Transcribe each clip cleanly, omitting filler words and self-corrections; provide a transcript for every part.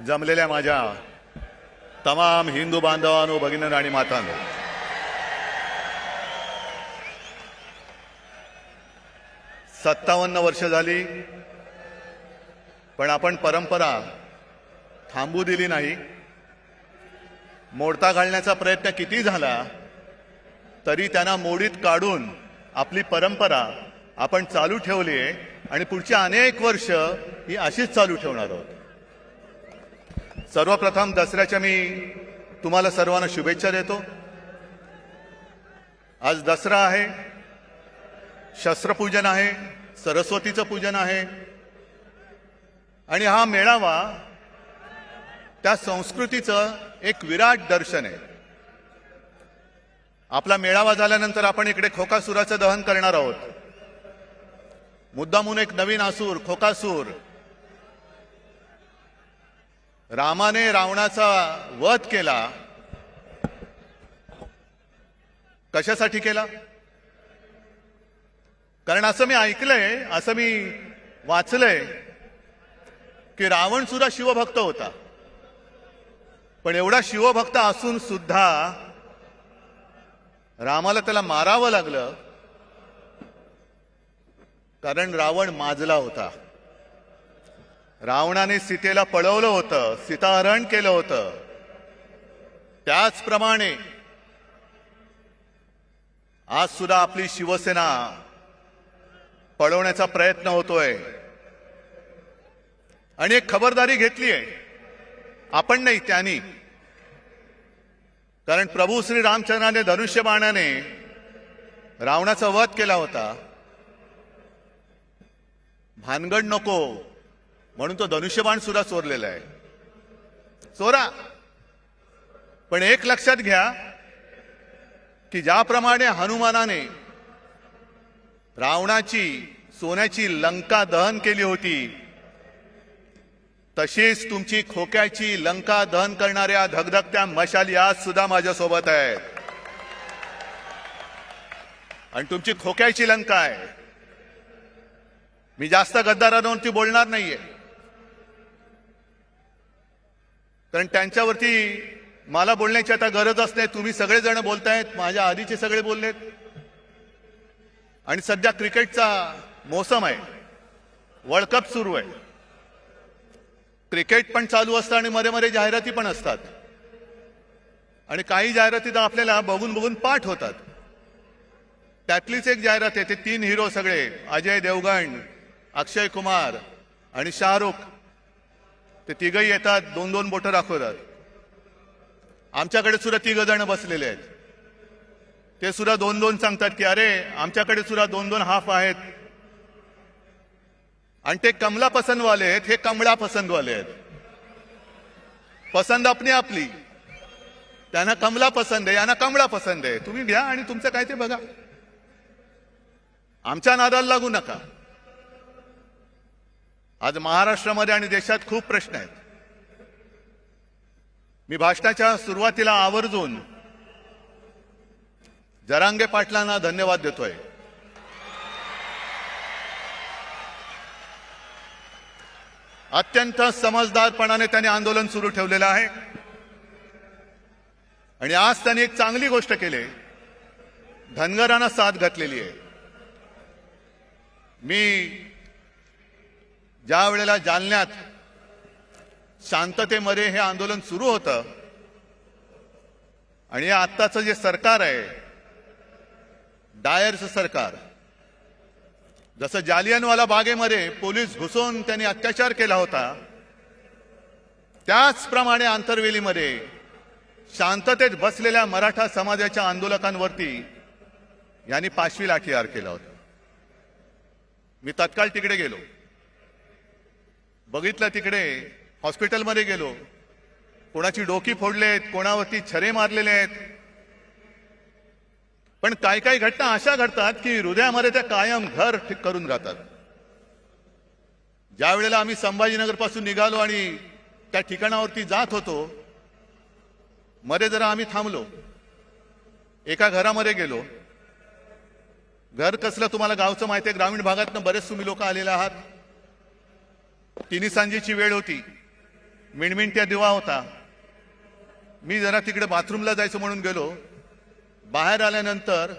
जमलेल्या माझ्या तमाम हिंदू बांधवांनो, भगिनींनो आणि मातांनो, सत्तावन्न वर्ष झाली, पण आपण परंपरा थांबू दिली नाही. मोडता घालण्याचा प्रयत्न किती झाला तरी त्यांना मोडीत काढून आपली परंपरा आपण चालू ठेवली आहे आणि पुढची अनेक वर्ष ही अशीच चालू ठेवणार आहोत. सर्वप्रथम दसऱ्याच्या मी तुम्हाला सर्वांना शुभेच्छा देतो. आज दसरा आहे, शस्त्रपूजन आहे, सरस्वतीचं पूजन आहे आणि हा मेळावा त्या संस्कृतीचं एक विराट दर्शन आहे. आपला मेळावा झाल्यानंतर आपण इकडे खोकासुराचं दहन करणार आहोत. मुद्दामून एक नवीन असुर खोकासूर, रामाने रावणाचा वध केला. कशासाठी केला? कारण असं मी ऐकलंय, असं मी वाचलंय की रावण सुद्धा शिवभक्त होता. पण एवढा शिवभक्त असून सुद्धा रामाला त्याला मारावं लागलं कारण रावण माजला होता. रावणाने सीतेला पळवलं होतं, सीताहरण केलं होतं. त्याचप्रमाणे आज सुद्धा आपली शिवसेना पळवण्याचा प्रयत्न होतोय आणि एक खबरदारी घेतली आहे. आपण नाही, त्यांनी. कारण प्रभू श्री रामचंद्राने धनुष्यबाणाने रावणाचा वध केला होता. भानगड नको म्हणून तो धनुष्यबाण सुद्धा चोरलेला आहे. चोरा, पण एक लक्षात घ्या की ज्याप्रमाणे हनुमानाने रावणाची सोन्याची लंका दहन केली होती, तशीच तुमची खोक्याची लंका दहन करणाऱ्या धगधगत्या मशाली आज सुद्धा माझ्यासोबत आहेत. आणि तुमची खोक्याची लंका आहे. मी जास्त गद्दारांवरती बोलणार नाहीये, कारण त्यांच्यावरती मला बोलण्याची आता गरजच नाही. तुम्ही सगळेजण बोलतायत, माझ्या आधीचे सगळे बोललेत. आणि सध्या क्रिकेटचा मोसम आहे, वर्ल्ड कप सुरू आहे. क्रिकेट पण चालू असतं आणि मध्ये मध्ये जाहिराती पण असतात. आणि काही जाहिराती तर आपल्याला बघून बघून पाठ होतात. त्यातलीच एक जाहिरात आहे, ते 3 हिरो सगळे, अजय देवगण, अक्षय कुमार आणि शाहरुख, ते तिघही येतात, 2-2 बोटं दाखवतात. आमच्याकडे सुद्धा 3 जण बसलेले आहेत. ते सुद्धा 2-2 सांगतात की अरे आमच्याकडे सुद्धा 2-2 हाफ आहेत. आणि ते कमला पसंतवाले आहेत, हे कमळा पसंतवाले आहेत. पसंत आपली आपली. त्यांना कमला पसंत आहे, यांना कमळा पसंत आहे. तुम्ही घ्या आणि तुमचं काय ते बघा. आमच्या नादाला लागू नका. आज महाराष्ट्रामध्ये आणि देशात खूप प्रश्न आहेत. मी भाषणाच्या सुरुवातीला आवर्जून जरांगे पाटलांना धन्यवाद देतोय. अत्यंत समजदारपणाने त्यांनी आंदोलन सुरू ठेवलेलं आहे आणि आज त्यांनी एक चांगली गोष्ट केली, धनगरांना साथ घातलेली आहे. मी ज्या वेळेला जालन्यात शांततेमध्ये हे आंदोलन सुरू होतं आणि आत्ताचं जे सरकार आहे, डायरचं सरकार, जसं जालियनवाला बागेमध्ये पोलीस घुसून त्यांनी अत्याचार केला होता, त्याचप्रमाणे आंतरवेलीमध्ये शांततेत बसलेल्या मराठा समाजाच्या आंदोलकांवरती यांनी 5वी लाठीहार केला होता. मी तत्काळ तिकडे गेलो, बघितलं. तिकडे हॉस्पिटलमध्ये गेलो. कोणाची डोकी फोडलेत, कोणावरती छरे मारलेले आहेत. पण काही काही घटना अशा घडतात की हृदयामध्ये त्या कायम घर करून राहतात. ज्या वेळेला आम्ही संभाजीनगर पासून निघालो आणि त्या ठिकाणावरती जात होतो, मध्ये जरा आम्ही थांबलो. एका घरामध्ये गेलो. घर कसलं तुम्हाला गावचं माहिती आहे, ग्रामीण भागातनं बरेच तुम्ही लोक आलेले आहात. तिन्ही सांजेची वेळ होती. मिणमिणत्या दिवा होता. मी जरा तिकडे बाथरूमला जायचं म्हणून गेलो. बाहेर आल्यानंतर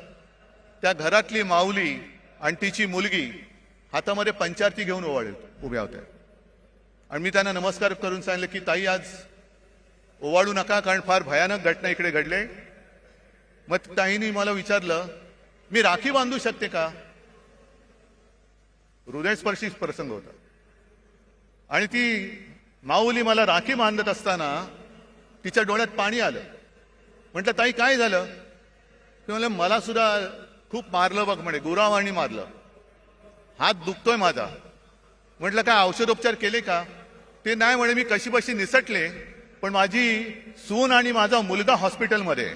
त्या घरातली माऊली आणि तिची मुलगी हातामध्ये पंचारती घेऊन उभ्या होत्या. आणि मी त्यांना नमस्कार करून सांगितलं की ताई, आज ओवाळू नका, कारण फार भयानक घटना इकडे घडले. मग ताईंनी मला विचारलं, मी राखी बांधू शकते का? हृदयस्पर्शी प्रसंग होता. आणि ती माऊली मला राखी बांधत असताना तिच्या डोळ्यात पाणी आलं. म्हटलं, ताई काय झालं? ते म्हणलं, मला सुद्धा खूप मारलं बघ म्हणे, गुरावानी मारलं, हात दुखतोय माझा. म्हटलं, काय औषधोपचार केले का? ते नाही म्हणे, मी कशी बशी निसटले, पण माझी सून आणि माझा मुलगा हॉस्पिटलमध्ये.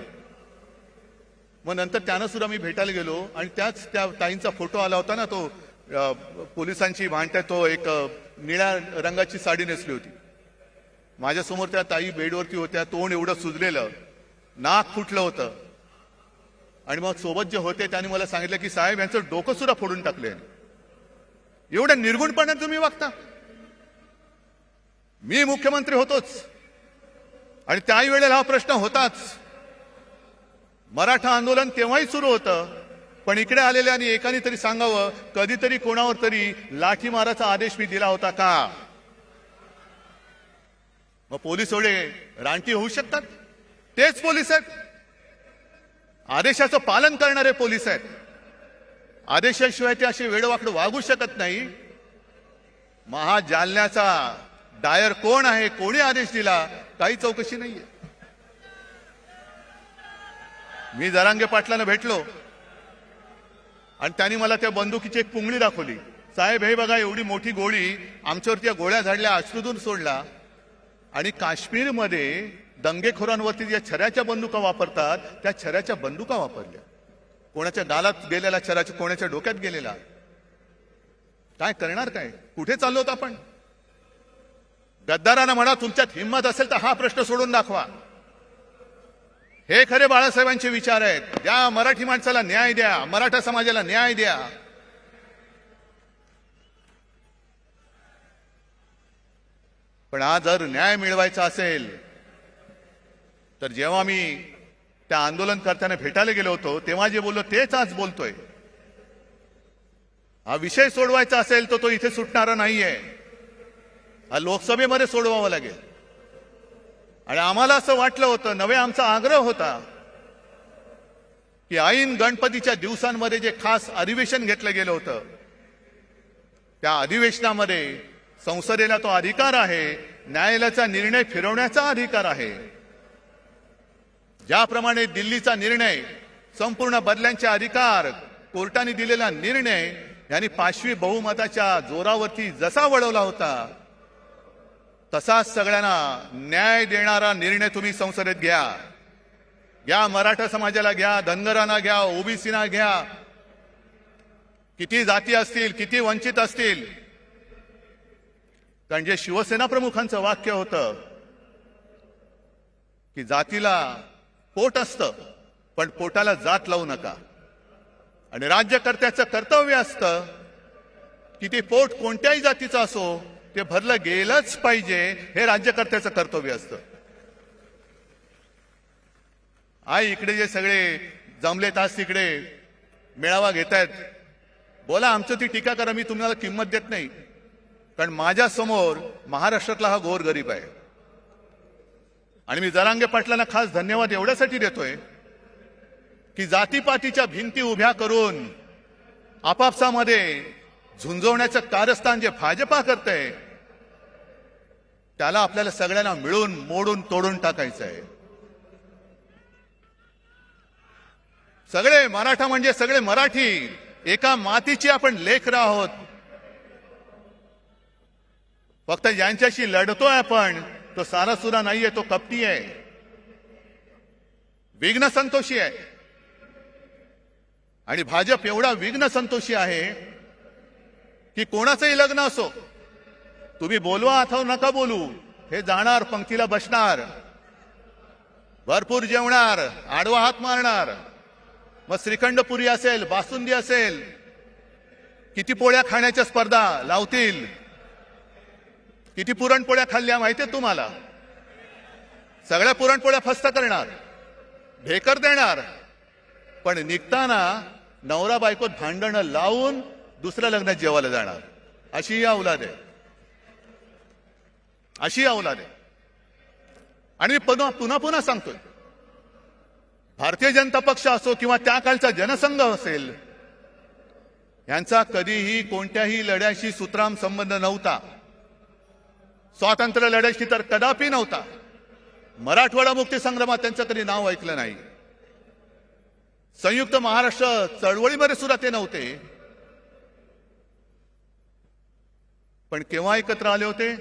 मग नंतर त्यानं सुद्धा मी भेटायला गेलो आणि त्या ताईंचा फोटो आला होता ना, तो पोलिसांची भांडत्या, तो एक निळ्या रंगाची साडी नेसली होती. माझ्यासमोर त्या ताई बेडवरती होत्या, तोंड एवढं सुजलेलं, नाक फुटलं होतं. आणि मग सोबत जे होते त्यांनी मला सांगितलं की साहेब, यांचं डोकं सुद्धा फोडून टाकले. एवढ्या निर्गुणपणाने तुम्ही वागता? मी मुख्यमंत्री होतोच आणि त्याही वेळेला हा प्रश्न होताच. मराठा आंदोलन तेव्हाही सुरू होतं, पण इकडे आलेल्यानी एकाने तरी सांगावं, कधीतरी कोणावर तरी लाठीमाराचा आदेश मी दिला होता का? मग पोलीस एवढे रानटी होऊ शकतात? तेच पोलीस आहेत, आदेशाचं पालन करणारे पोलीस आहेत. आदेशाशिवाय ते असे वेडवाकडं वागू शकत नाही. महाजालन्याचा डायर कोण आहे, कोणी आदेश दिला, काही चौकशी नाहीये. मी जरांगे पाटलांना भेटलो आणि त्यांनी मला त्या बंदुकीची एक पुंगळी दाखवली. साहेब, हे बघा, एवढी मोठी गोळी आमच्यावरती गोळ्या झाडल्या, अश्रूतून सोडला. आणि काश्मीरमध्ये दंगेखोरांवरती ज्या छऱ्याच्या बंदुका वापरतात, त्या छऱ्याच्या बंदुका वापरल्या. कोणाच्या गालात गेलेला छऱ्याच्या, कोणाच्या डोक्यात गेलेला. काय करणार? काय कुठे चाललो होतो आपण? गद्दारांना म्हणा, तुमच्यात हिंमत असेल तर हा प्रश्न सोडून दाखवा. हे खरे बाळासाहेबांचे विचार आहेत. द्या मराठी माणसाला न्याय द्या, मराठा समाजाला न्याय द्या. पण आज जर न्याय मिळवायचा असेल तर जेव्हा मी त्या आंदोलनकर्त्यांना भेटायला गेलो होतो तेव्हा जे बोललो तेच आज बोलतोय. हा विषय सोडवायचा असेल तर तो इथे सुटणारा नाहीये, हा लोकसभेमध्ये सोडवावा लागेल. आणि आम्हाला असं वाटलं होतं, नवे आमचा आग्रह होता की ऐन गणपतीच्या दिवसांमध्ये जे खास अधिवेशन घेतलं गेलं होतं, त्या अधिवेशनामध्ये संसदेला तो अधिकार आहे, न्यायालयाचा निर्णय फिरवण्याचा अधिकार आहे. ज्याप्रमाणे दिल्लीचा निर्णय, संपूर्ण बदल्यांचे अधिकार, कोर्टाने दिलेला निर्णय यांनी 5वी बहुमताच्या जोरावरती जसा वळवला होता, तसाच सगळ्यांना न्याय देणारा निर्णय तुम्ही संसदेत घ्या. घ्या, मराठा समाजाला घ्या, धनगरांना घ्या, ओबीसीना घ्या, किती जाती असतील, किती वंचित असतील. कारण जे शिवसेना प्रमुखांचं वाक्य होतं की जातीला पोट असतं पण पोटाला जात लावू नका. आणि राज्यकर्त्याचं कर्तव्य असतं की ते पोट कोणत्याही जातीचं असो ते भरलं गेलंच पाहिजे, हे राज्यकर्त्याचं कर्तव्य असतं. आई इकडे जे सगळे जमलेत आज तिकडे मेळावा घेत आहेत, बोला, आमचं ती टीका करा, मी तुम्हाला किंमत देत नाही. कारण माझ्या समोर महाराष्ट्रातला हा गोरगरीब आहे. आणि मी जरांगे पाटलांना खास धन्यवाद एवढ्यासाठी देतोय की जातीपातीच्या भिंती उभ्या करून आपापसामध्ये झुंजवण्याचं कारस्थान जे भाजपा करतंय, त्याला आपल्याला सगळ्यांना मिळून मोडून तोडून टाकायचं आहे. सगळे मराठा म्हणजे सगळे मराठी, एका मातीची आपण लेकरं आहोत. फक्त ज्यांच्याशी लढतोय आपण, तो सारासुरा नाहीये, तो कपटी आहे, विघ्न संतोषी आहे. आणि भाजप एवढा विघ्न संतोषी आहे की कोणाचंही लग्न असो, तुम्ही बोलवा अथवा नका बोलू, हे जाणार, पंक्तीला बसणार, भरपूर जेवणार, आडवा हात मारणार. मग श्रीखंडपुरी असेल, बासुंदी असेल, किती पोळ्या खाण्याच्या स्पर्धा लावतील. किती पुरणपोळ्या खाल्ल्या माहितीये तुम्हाला? सगळ्या पुरणपोळ्या फस्त करणार, ढेकर देणार, पण निघताना नवरा बायकोत भांडणं लावून दुसऱ्या लग्नात जेवायला जाणार. अशी ही औलाद आहे, अशी औलाद आहे. आणि मी पुन्हा पुन्हा सांगतोय, भारतीय जनता पक्ष असो किंवा त्या काळचा जनसंघ असेल, यांचा कधीही कोणत्याही लढ्याशी सुतराम संबंध नव्हता. स्वातंत्र्य लढ्याशी तर कदापि नव्हता. मराठवाडा मुक्ती संग्रामात त्यांचं कधी नाव ऐकलं नाही. संयुक्त महाराष्ट्र चळवळीमध्ये सुद्धा ते नव्हते. पण केव्हा एकत्र आले होते?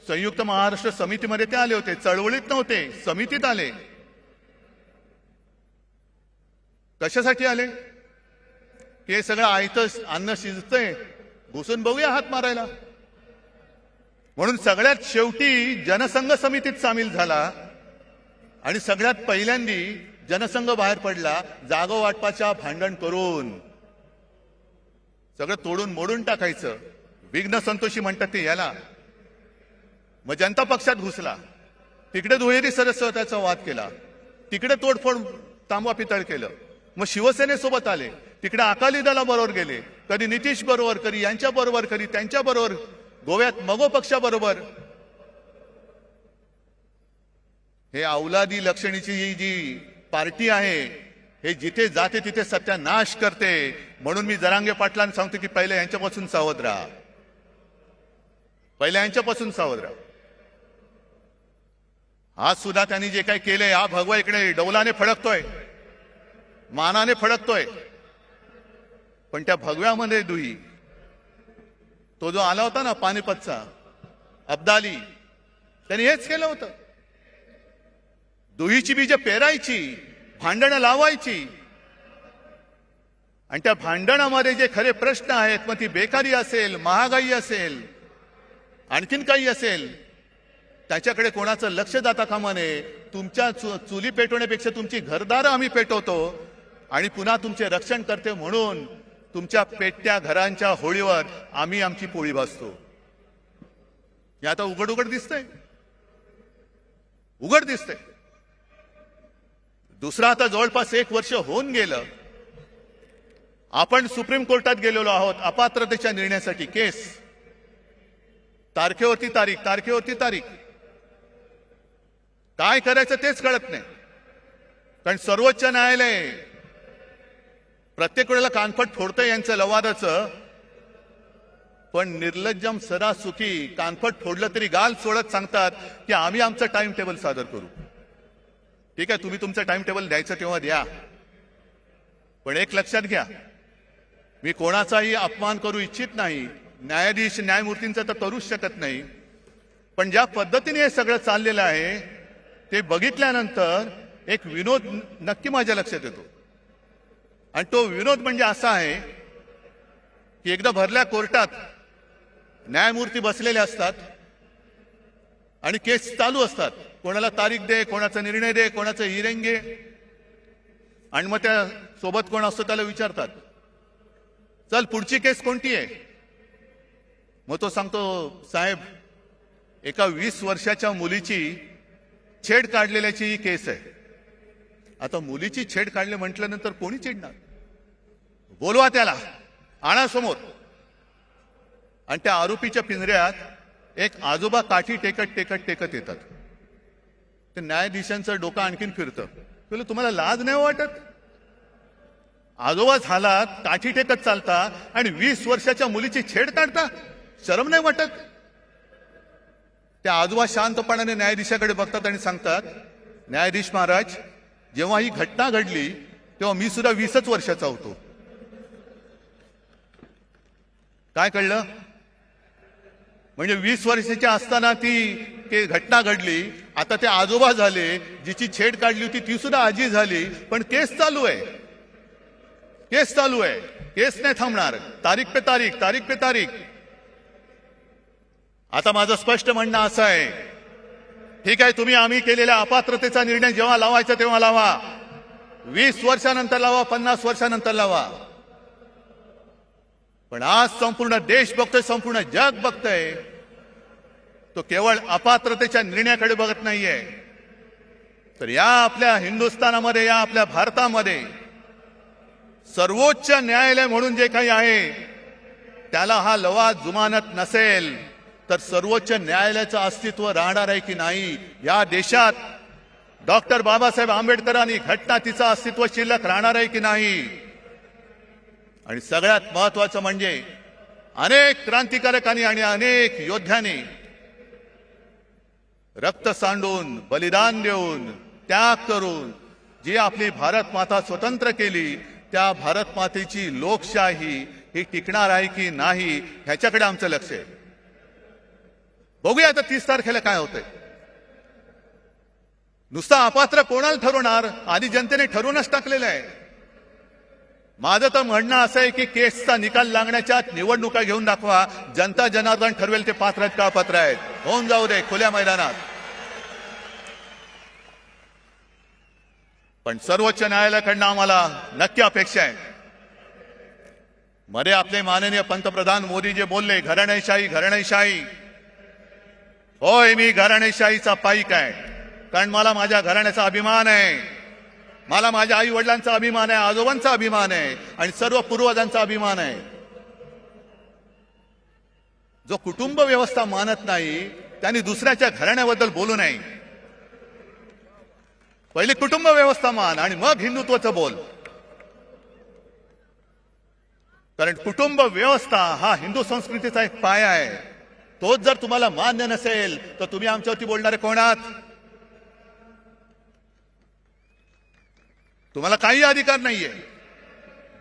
संयुक्त महाराष्ट्र समितीमध्ये ते आले होते. चळवळीत नव्हते, समितीत आले. कशासाठी आले? हे सगळं आयतं अन्न शिजतंय, घुसून बघूया हात मारायला. म्हणून सगळ्यात शेवटी जनसंघ समितीत सामील झाला आणि सगळ्यात पहिल्यांदी जनसंघ बाहेर पडला जागो वाटपाच्या भांडण करून. सगळं तोडून मोडून टाकायचं. विघ्न संतोषी म्हणतात ते याला. मग जनता पक्षात घुसला, तिकडे दुहेरी सदस्यत्वाचा वाद केला, तिकडे तोडफोड तांबा पितळ केलं. मग शिवसेनेसोबत आले, तिकडे अकाली दलाबरोबर गेले, कधी नितीश बरोबर, कधी यांच्या बरोबर, कधी त्यांच्या बरोबर, गोव्यात मगो पक्षाबरोबर. हे औलादी लक्षणीची ही जी पार्टी आहे, हे जिथे जाते तिथे सत्यानाश करते. म्हणून मी जरांगे पाटलांना सांगतो की पहिले यांच्यापासून सावध राहा, पहिले यांच्यापासून सावध राहा. आज सुद्धा त्यांनी जे काही केलंय, हा भगवा इकडे डौलाने फडकतोय, मानाने फडकतोय. पण त्या भगव्यामध्ये दुही, तो जो आला होता ना पानिपतचा अब्दाली, त्यांनी हेच केलं होतं. दुहीची बीज पेरायची, भांडणं लावायची, आणि त्या भांडणामध्ये जे खरे प्रश्न आहेत, मग ती बेकारी असेल, महागाई असेल, आणखीन काही असेल, त्याच्याकडे कोणाचं लक्ष जाता कामा नये. तुमच्या चुली पेटवण्यापेक्षा तुमची घरदारं आम्ही पेटवतो आणि पुन्हा तुमचे रक्षण करते म्हणून तुमच्या पेटत्या घरांच्या होळीवर आम्ही आमची पोळी भाजतो. हे आता उघड उघड दिसतंय, उघड दिसतंय. दुसरा आता जवळपास 1 वर्ष होऊन गेलं. आपण सुप्रीम कोर्टात गेलेलो आहोत अपात्रतेच्या निर्णयासाठी. केस तारखेवरती तारीख, तारखेवरती तारीख. काय करायचं तेच कळत नाही. कारण सर्वोच्च न्यायालय प्रत्येक वेळेला कानफट फोडतंय यांचं लवादाचं. पण निर्लज्जम सरासुखी कानफट फोडलं तरी गाल सोडत सांगतात की आम्ही आमचं टाइम टेबल सादर करू. ठीक आहे, तुम्ही तुमचं टाइम टेबल द्यायचं तेव्हा द्या. पण एक लक्षात घ्या, मी कोणाचाही अपमान करू इच्छित नाही. न्यायाधीश न्यायमूर्तींचं तर करूच शकत नाही. पण ज्या पद्धतीने हे सगळं चाललेलं आहे ते बघितल्यानंतर एक विनोद नक्की माझ्या लक्षात येतो. आणि तो विनोद म्हणजे असा आहे की एकदा भरल्या कोर्टात न्यायमूर्ती बसलेले असतात आणि केस चालू असतात. कोणाला तारीख दे, कोणाचा निर्णय दे, कोणाचं हिअरिंग घे. आणि मग त्या सोबत कोण असतो त्याला विचारतात, चल पुढची केस कोणती आहे? मग तो सांगतो, साहेब एका 20 वर्षाच्या मुलीची छेड काढलेल्याची ही केस आहे. आता मुलीची छेड काढले म्हटल्यानंतर कोणी चिडणार? बोलवा त्याला, आणा समोर. आणि त्या आरोपीच्या पिंजऱ्यात एक आजोबा काठी टेकत टेकत टेकत येतात. ते न्यायाधीशांचं डोकं आणखीन फिरतं. तुला तुम्हाला लाज नाही वाटत? आजोबा झाला, काठी टेकत चालता आणि 20 वर्षाच्या मुलीची छेड काढता, शरम नाही वाटत? त्या आजोबा शांतपणाने न्यायाधीशाकडे बघतात आणि सांगतात, न्यायाधीश महाराज, जेव्हा ही घटना घडली तेव्हा मी सुद्धा 20च वर्षाचा होतो. काय कळलं? म्हणजे 20 वर्षाची असताना ती घटना घडली. आता ते आजोबा झाले, जिची छेड काढली होती ती सुद्धा आजी झाली. पण केस चालू आहे, केस चालू आहे, केस नाही थांबणार. तारीख पे तारीख, तारीख पे तारीख. आता माझं स्पष्ट म्हणणं असं आहे, ठीक आहे, तुम्ही आम्ही केलेल्या अपात्रतेचा निर्णय जेव्हा लावायचा तेव्हा लावा. 20 वर्षानंतर लावा, 50 वर्षानंतर लावा. पण आज संपूर्ण देश बघतोय, संपूर्ण जग बघतंय तो केवळ अपात्रतेच्या निर्णयाकडे बघत नाहीये, तर या आपल्या हिंदुस्थानामध्ये, या आपल्या भारतामध्ये सर्वोच्च न्यायालय म्हणून जे काही आहे त्याला हा लवाद जुमानत नसेल तर सर्वोच्च न्यायालयाचं अस्तित्व राहणार आहे की नाही? या देशात डॉक्टर बाबासाहेब आंबेडकरांनी घटना तिचं अस्तित्व शिल्लक राहणार आहे की नाही? आणि सगळ्यात महत्वाचं म्हणजे अनेक क्रांतिकारकांनी आणि अनेक योद्ध्यांनी रक्त सांडून, बलिदान देऊन, त्याग करून जी आपली भारत माता स्वतंत्र केली, त्या भारत मातेची लोकशाही ही टिकणार आहे की नाही ह्याच्याकडे आमचं लक्ष आहे. बघूया आता 30 तारखेला काय होतंय. नुसता अपात्र कोणाला ठरवणार? आधी जनतेने ठरवूनच टाकलेलं आहे. माझं तर म्हणणं असं आहे की केसचा निकाल लागण्याच्या निवडणुका घेऊन दाखवा. जनता जनार्दन ठरवेल ते पात्र आहेत का अपात्र आहेत. होऊन जाऊ दे खुल्या मैदानात. पण सर्वोच्च न्यायालयाकडनं आम्हाला नक्की अपेक्षा आहे. मध्ये आपले माननीय पंतप्रधान मोदी जे बोलले घराणेशाही घराणेशाही, होय मी घराणेशाहीचा पाईक आहे. कारण मला माझ्या घराण्याचा अभिमान आहे, मला माझ्या आई वडिलांचा अभिमान आहे, आजोबांचा अभिमान आहे आणि सर्व पूर्वजांचा अभिमान आहे. जो कुटुंब व्यवस्था मानत नाही त्यांनी दुसऱ्याच्या घराण्याबद्दल बोलू नये. पहिले कुटुंब व्यवस्था मान आणि मग हिंदुत्वाचं बोल. कारण कुटुंब व्यवस्था हा हिंदू संस्कृतीचा एक पाया आहे. तोच जर तुम्हाला मान्य नसेल तर तुम्ही आमच्यावरती बोलणारे कोण आहात? तुम्हाला काही अधिकार नाहीये.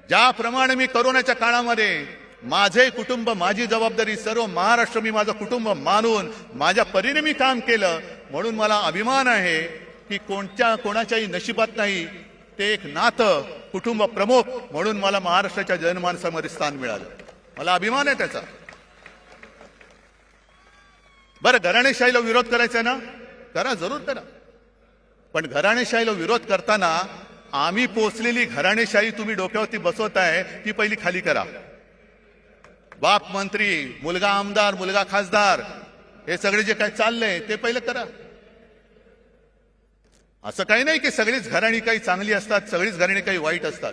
ज्याप्रमाणे मी कोरोनाच्या काळामध्ये माझे कुटुंब, माझी जबाबदारी, सर्व महाराष्ट्र मी माझं कुटुंब मानून माझ्या परीने मी काम केलं, म्हणून मला अभिमान आहे की कोणाच्याही नशिबात नाही ते एक नातं कुटुंब प्रमुख म्हणून मला महाराष्ट्राच्या जनमानसामध्ये स्थान मिळालं. मला अभिमान आहे त्याचा. बरं, घराणेशाहीला विरोध करायचा ना, करा, जरूर करा. पण घराणेशाहीला विरोध करताना आम्ही पोचलेली घराणेशाही तुम्ही डोक्यावरती बसवताय ती पहिली खाली करा. बाप मंत्री, मुलगा आमदार, मुलगा खासदार, हे सगळे जे काही चाललंय ते पहिलं करा. असं काही नाही की सगळीच घराणी काही चांगली असतात, सगळीच घराणी काही वाईट असतात.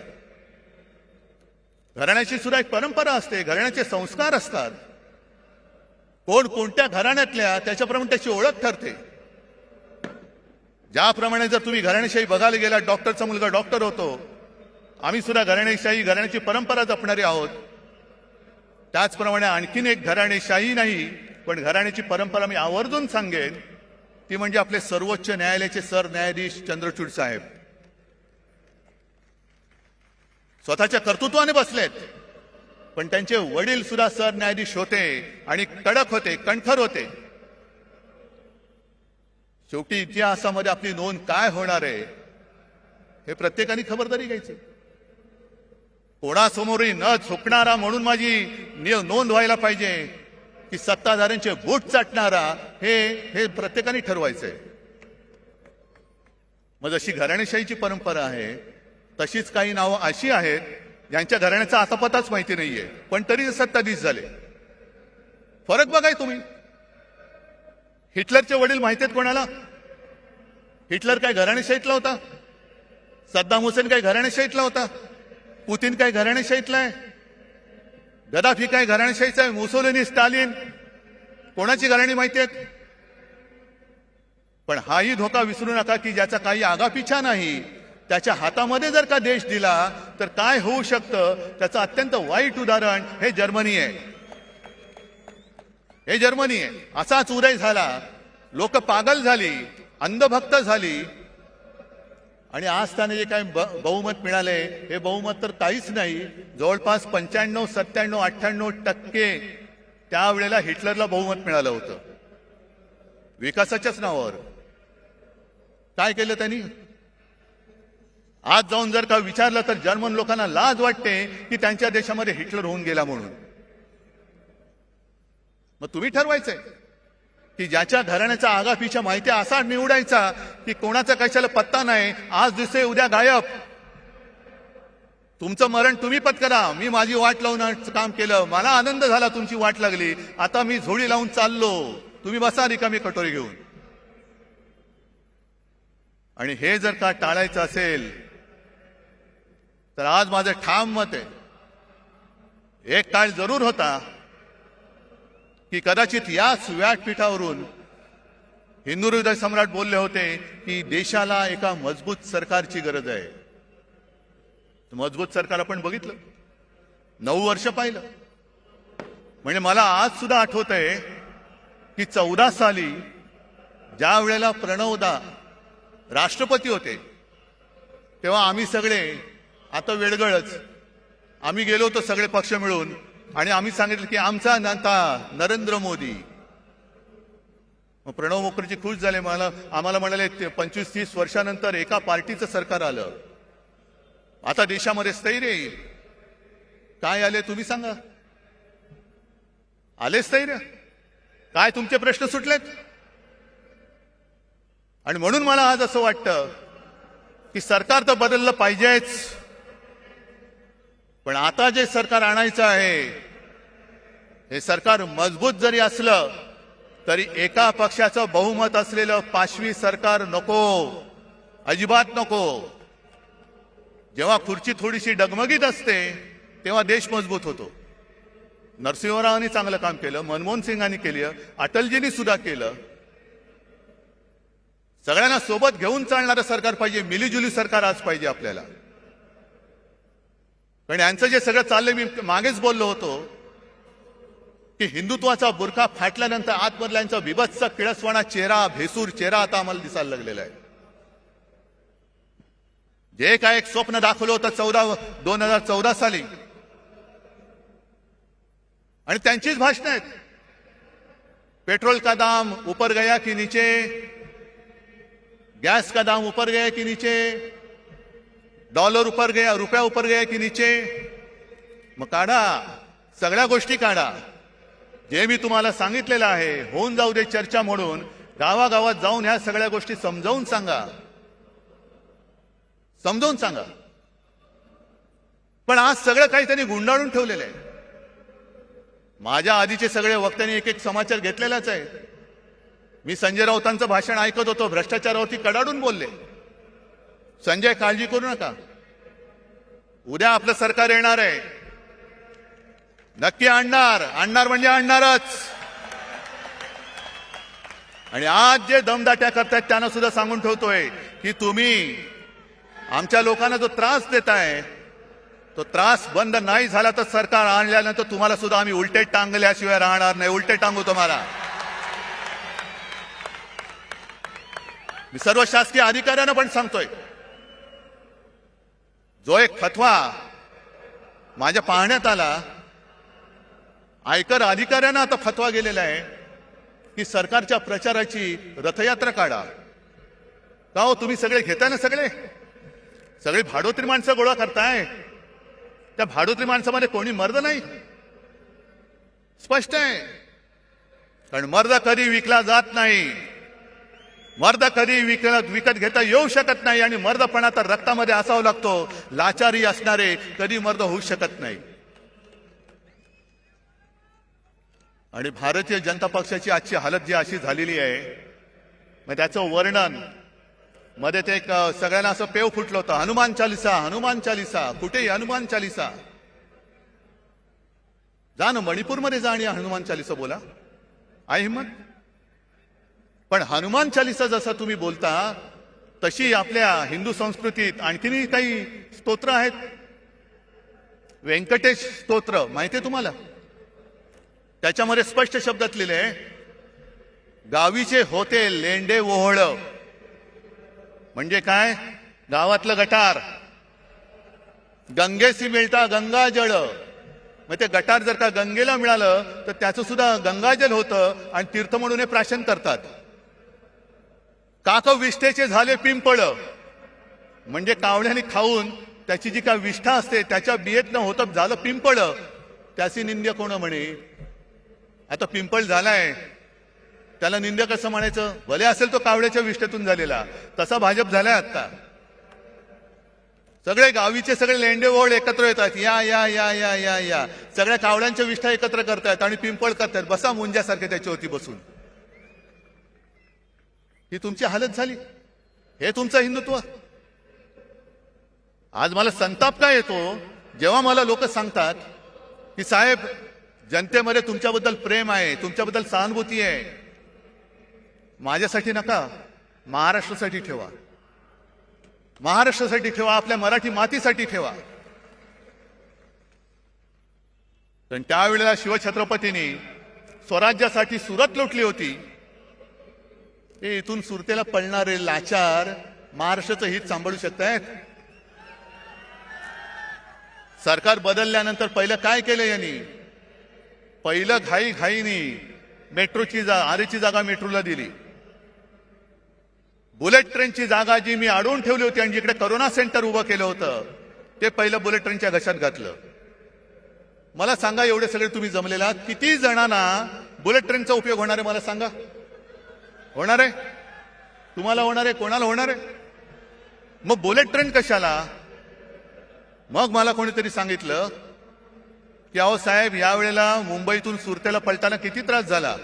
घराण्याची सुद्धा एक परंपरा असते, घराण्याचे संस्कार असतात. कोण कोणत्या घराण्यातल्या त्याच्याप्रमाणे त्याची ओळख ठरते. ज्याप्रमाणे जर तुम्ही घराणेशाही बघायला गेला, डॉक्टरचा मुलगा डॉक्टर होतो, आम्ही सुद्धा घराणेशाही, घराण्याची परंपरा जपणारे आहोत. त्याचप्रमाणे आणखीन एक घराणेशाही नाही पण घराण्याची परंपरा मी आवर्जून सांगेन, ती म्हणजे आपले सर्वोच्च न्यायालयाचे सरन्यायाधीश चंद्रचूड साहेब. स्वतःच्या कर्तृत्वाने बसलेत, पण त्यांचे वडील सुद्धा सरन्यायाधीश होते आणि कडक होते, कणखर होते. शेवटी इतिहासामध्ये आपली नोंद काय होणार आहे हे प्रत्येकाने खबरदारी घ्यायची. कोणासमोरही न झुकणारा म्हणून माझी नोंद व्हायला पाहिजे की सत्ताधाऱ्यांचे बूट चाटणारा, हे प्रत्येकाने ठरवायचंय. मग जशी घराणेशाहीची परंपरा आहे तशीच काही नावं अशी आहेत ज्यांच्या घराण्याचा आता पताच माहिती नाहीये पण तरी सत्ताधीश झाले. फरक बघाय तुम्ही. हिटलरचे वडील माहिती आहेत कोणाला? हिटलर काय घराणेशाहीतला होता? सद्दाम हुसेन काय घराणेशाहीतला होता? पुतीन काय घराणेशाहीतला आहे? गदाफी काय घराणेशाहीचा आहे? मुसोलिनी, स्टालिन, कोणाची घराणी माहिती आहेत? पण हाही धोका विसरू नका की ज्याचा काही आगापिछा नाही, त्याच्या हातामध्ये जर का देश दिला तर काय होऊ शकतं त्याचं अत्यंत वाईट उदाहरण हे जर्मनी आहे. हे जर्मनी आहे. असाच उदय झाला, लोक पागल झाली, अंधभक्त झाली आणि आज त्याने जे काही बहुमत मिळाले हे बहुमत तर काहीच नाही. जवळपास 95, 97, 98% त्यावेळेला हिटलरला बहुमत मिळालं होतं विकासाच्याच नावावर. काय केलं त्यांनी? आज जाऊन जर का विचारलं तर जर्मन लोकांना लाज वाटते की त्यांच्या देशामध्ये हिटलर होऊन गेला म्हणून. मग तुम्ही ठरवायचंय की ज्याच्या घराण्याचा आगापिछा माहिती असा निवडायचा की कोणाचा कशाला पत्ता नाही, आज दिसे उद्या गायब. तुमचं मरण तुम्ही पत्करा. मी माझी वाट लावून काम केलं, मला आनंद झाला, तुमची वाट लागली, आता मी झोळी लावून चाललो. तुम्ही बसा रिकामी कटोरी घेऊन. आणि हे जर का टाळायचं असेल तर आज माझं ठाम मत आहे, एक काळ जरूर होता की कदाचित याच व्यासपीठावरून हिंदू हृदय सम्राट बोलले होते की देशाला एका मजबूत सरकारची गरज आहे. मजबूत सरकार आपण बघितलं, 9 वर्ष पाहिलं. म्हणजे मला आज सुद्धा आठवत आहे की 14 साली ज्या वेळेला प्रणवदा राष्ट्रपती होते तेव्हा आम्ही सगळे आता वेळगळच आम्ही गेलो होतो सगळे पक्ष मिळून आणि आम्ही सांगितलं की आमचा नेता नरेंद्र मोदी. मग प्रणव मुखर्जी खुश झाले, आम्हाला म्हणाले 25-30 वर्षानंतर एका पार्टीचं सरकार आलं, आता देशामध्ये स्थैर्य येईल. काय आले तुम्ही सांगा? आले स्थैर्य? काय तुमचे प्रश्न सुटलेत? आणि म्हणून मला आज असं वाटतं की सरकार तर बदललं पाहिजेच, पण आता जे सरकार आणायचं आहे हे सरकार मजबूत जरी असलं तरी एका पक्षाचं बहुमत असलेलं पाशवी सरकार नको, अजिबात नको. जेव्हा खुर्ची थोडीशी डगमगीत असते तेव्हा देश मजबूत होतो. नरसिंहरावांनी चांगलं काम केलं, मनमोहन सिंगांनी केलं, अटलजींनी सुद्धा केलं. सगळ्यांना सोबत घेऊन चालणारं सरकार पाहिजे, मिलीजुली सरकार आज पाहिजे आपल्याला. पण यांचं जे सगळं चाललंय, मी मागेच बोललो होतो की हिंदुत्वाचा बुरखा फाटल्यानंतर आतमधला यांचा विभत्स किळसवाणा चेहरा, भेसूर चेहरा आता आम्हाला दिसायला लागलेला आहे. जे काय एक स्वप्न दाखवलं होतं 2014 साली, आणि त्यांचीच भाषणं आहेत. पेट्रोल का दाम ऊपर गया कि नीचे, गैस का दाम ऊपर गया कि नीचे, डॉलर ऊपर गया, रुपया ऊपर गया कि नीचे. मग काढा, सगळ्या गोष्टी काढा. जे मी तुम्हाला सांगितलेलं आहे होऊन जाऊ दे चर्चा म्हणून गावागावात जाऊन ह्या सगळ्या गोष्टी समजावून सांगा, समजावून सांगा. पण आज सगळं काही त्यांनी गुंडाळून ठेवलेलं आहे. माझ्या आधीचे सगळे वक्त्यांनी एक एक समाचार घेतलेलाच आहे. मी संजय राऊतांचं भाषण ऐकत होतो, भ्रष्टाचारावरती कडाडून बोलले. संजय काळजी करू नका, उद्या आपलं सरकार येणार आहे, नक्की आणणार म्हणजे आणणारच. आणि आज जे दमदाट्या करतायत त्यांना सुद्धा सांगून ठेवतोय की तुम्ही आमच्या लोकांना जो त्रास देताय तो त्रास बंद नाही झाला तर सरकार आणल्यानंतर तुम्हाला सुद्धा आम्ही उलटे टांगल्याशिवाय राहणार नाही. उलटे टांगू तुम्हाला. मी सर्व शासकीय अधिकाऱ्यांना पण सांगतोय, जो एक फतवा माझ्या पाहण्यात आला, आयकर अधिकाऱ्यांना आता फतवा गेलेला आहे की सरकारच्या प्रचाराची रथयात्रा काढा. का हो, तुम्ही सगळे घेताय ना, सगळे भाडोत्री माणसं गोळा करताय. त्या भाडोत्री माणसामध्ये कोणी मर्द नाही, स्पष्ट आहे. कारण मर्द कधी विकला जात नाही, मर्द कधी विकत घेता येऊ शकत नाही. आणि मर्दपणा तर रक्तामध्ये असावा लागतो. लाचारी असणारे कधी मर्द होऊ शकत नाही. आणि भारतीय जनता पक्षाची आजची हालत जी अशी झालेली आहे, मग त्याचं वर्णन मध्ये ते एक सगळ्यांना असं पेव फुटलं होतं, हनुमान चालिसा. कुठेही हनुमान चालिसा. जा ना मणिपूरमध्ये जा आणि हनुमान चालिसा बोला, आहे हिम्मत. पण हनुमान चालिसा जसा तुम्ही बोलता तशी आपल्या हिंदू संस्कृतीत आणखीनही काही स्तोत्र आहेत. व्यंकटेश स्तोत्र माहितीये तुम्हाला? त्याच्यामध्ये स्पष्ट शब्दात लिहिले, गावीचे होते लेंडे ओहळ. म्हणजे काय? गावातलं गटार. गंगेसी मिळता गंगाजळ. मग ते गटार जर का गंगेला मिळालं तर त्याचं सुद्धा गंगाजल होतं आणि तीर्थ म्हणून हे प्राशन करतात. काक विष्ठेचे झाले पिंपळ. म्हणजे कावळ्याने खाऊन त्याची जी काय विष्ठा असते त्याच्या बियेतनं होतं झालं पिंपळ. त्याची निंद्य कोण म्हणे? आता पिंपळ झालाय त्याला निंद्य कसं म्हणायचं? भले असेल तो कावळ्याच्या विष्ठेतून झालेला. तसा भाजप झालाय आता. सगळे गावीचे सगळे लेंडे ओळ एकत्र येतात. या या या या या या सगळ्या कावळ्यांच्या विष्ठा एकत्र करतायत आणि पिंपळ करतायत. बसा मुंज्यासारखे त्याच्यावरती बसून. ही तुमची हालत झाली. हे तुमचं हिंदुत्व. आज मला संताप काय येतो जेव्हा मला लोक सांगतात की साहेब जनतेमध्ये तुमच्याबद्दल प्रेम आहे, तुमच्याबद्दल सहानुभूती आहे. माझ्यासाठी नका, महाराष्ट्रासाठी ठेवा. महाराष्ट्रासाठी ठेवा, आपल्या मराठी मातीसाठी ठेवा. पण त्यावेळेला शिवछत्रपतींनी स्वराज्यासाठी सुरत लुटली होती. ते इथून सुरतेला पळणारे लाचार महाराष्ट्राचं हित सांभाळू शकतायत? सरकार बदलल्यानंतर पहिलं काय केलं यांनी? पहिलं घाईघाईनी मेट्रोची आरेची जागा मेट्रोला दिली. बुलेट ट्रेनची जागा जी मी अडवून ठेवली होती आणि जिकडे करोना सेंटर उभं केलं होतं ते पहिलं बुलेट ट्रेनच्या घशात घातलं. मला सांगा, एवढे सगळे तुम्ही जमलेला किती जणांना बुलेट ट्रेनचा उपयोग होणार आहे? मला सांगा. होणार आहे? तुम्हाला होणार आहे? कोणाला होणार आहे? मग बुलेट ट्रेन कशाला? मग मला कोणीतरी सांगितलं की अहो साहेब, यावेळेला मुंबईतून सुरतेला पळताना किती त्रास झाला.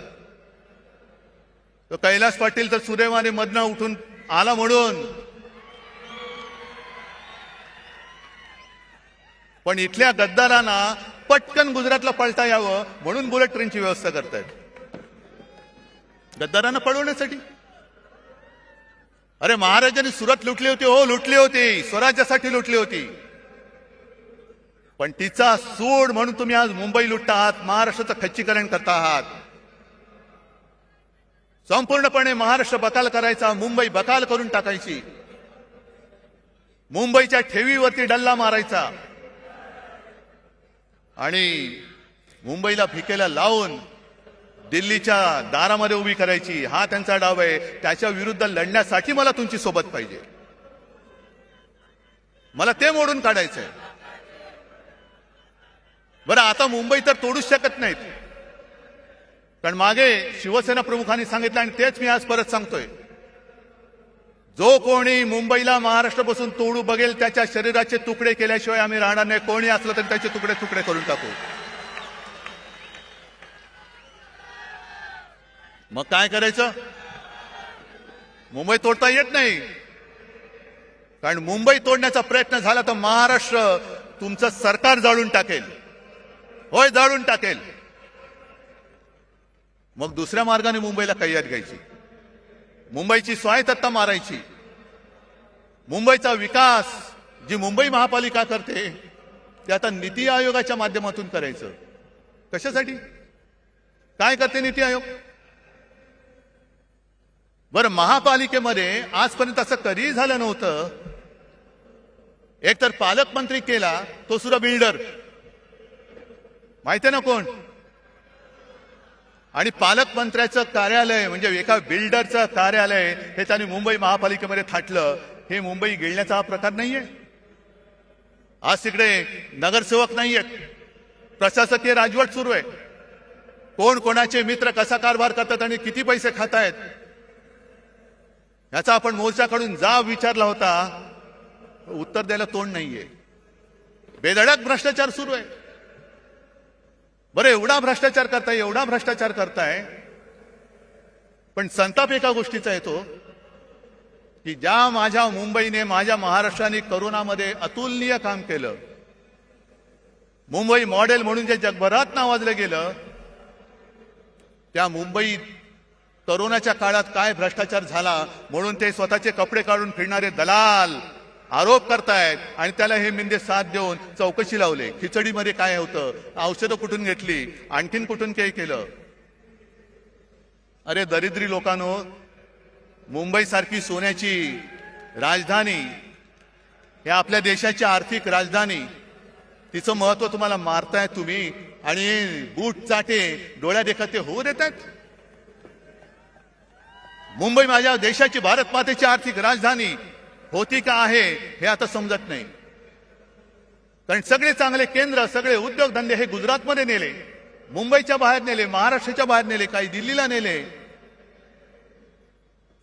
तो कैलास पाटील तर सुदैवाने मधनं उठून आला म्हणून. पण इथल्या गद्दारांना पटकन गुजरातला पळता यावं म्हणून बुलेट ट्रेनची व्यवस्था करतायत. गद्दारांना पळवण्यासाठी. अरे महाराजांनी सुरत लुटली होती, हो लुटली होती, स्वराज्यासाठी लुटली होती. पण तिचा सूड म्हणून तुम्ही आज मुंबई लुटता आहात, महाराष्ट्राचं खच्चीकरण करता आहात. संपूर्णपणे महाराष्ट्र बकाल करायचा, मुंबई बकाल करून टाकायची, मुंबईच्या ठेवीवरती डल्ला मारायचा आणि मुंबईला भिकेला लावून दिल्लीच्या दारामध्ये उभी करायची. हा त्यांचा डाव आहे. त्याच्या विरुद्ध लढण्यासाठी मला तुमची सोबत पाहिजे. मला ते मोडून काढायचंय. बरं, आता मुंबई तर तोडूच शकत नाहीत, कारण मागे शिवसेना प्रमुखांनी सांगितलं आणि तेच मी आज परत सांगतोय, जो कोणी मुंबईला महाराष्ट्रापासून तोडू बघेल त्याच्या शरीराचे तुकडे केल्याशिवाय आम्ही राहणार नाही. कोणी असलं तरी त्याचे तुकडे तुकडे करून टाकू. मग काय करायचं? मुंबई तोडता येत नाही, कारण मुंबई तोडण्याचा प्रयत्न झाला तर महाराष्ट्र तुमचं सरकार जाळून टाकेल. होय, जाळून टाकेल. मग दुसऱ्या मार्गाने मुंबईला कैयात घ्यायची, मुंबईची स्वायत्तता मारायची. मुंबईचा विकास जी मुंबई महापालिका करते ते आता नीती आयोगाच्या माध्यमातून करायचं. कशासाठी? काय करते नीती आयोग? बरं, महापालिकेमध्ये आजपर्यंत असं कधीही झालं नव्हतं. एक तर पालकमंत्री केला, तो सुद्धा बिल्डर. माहिती आहे ना कोण? आणि पालकमंत्र्याचं कार्यालय म्हणजे एका बिल्डरचं कार्यालय हे त्यांनी मुंबई महापालिकेमध्ये थाटलं. हे मुंबई गिळण्याचा हा प्रकार नाहीये. आज तिकडे नगरसेवक नाहीयेत, प्रशासकीय राजवट सुरू आहे. कोण कोणाचे मित्र कसा कारभार करतात आणि किती पैसे खातायत याचा आपण मोर्चाकडून जाब विचारला होता, उत्तर द्यायला तोंड नाहीये. बेधडक भ्रष्टाचार सुरू आहे. बरं, एवढा भ्रष्टाचार करताय, एवढा भ्रष्टाचार करताय, पण संताप एका गोष्टीचा येतो की ज्या माझ्या मुंबईने, माझ्या महाराष्ट्राने करोनामध्ये अतुलनीय काम केलं, मुंबई मॉडेल म्हणून जे जगभरात नावाजलं गेलं, त्या मुंबईत करोनाच्या काळात काय भ्रष्टाचार झाला म्हणून ते स्वतःचे कपडे काढून फिरणारे दलाल आरोप करतायत आणि त्याला हे मिंदे साथ देऊन चौकशी लावले. खिचडीमध्ये काय होतं, औषधं कुठून घेतली, आणखीन कुठून काही केलं. अरे दरिद्री लोकांनो, मुंबई सारखी सोन्याची राजधानी, हे आपल्या देशाची आर्थिक राजधानी, तिचं महत्व तुम्हाला मारताय तुम्ही आणि बूट चाटे डोळ्या देखत ते होऊ देतात. मुंबई माझ्या देशाची, भारत मातेची आर्थिक राजधानी होती का आहे हे आता समजत नाही. कारण सगळे चांगले केंद्र, सगळे उद्योगधंदे हे गुजरातमध्ये नेले, मुंबईच्या बाहेर नेले, महाराष्ट्राच्या बाहेर नेले, काही दिल्लीला नेले.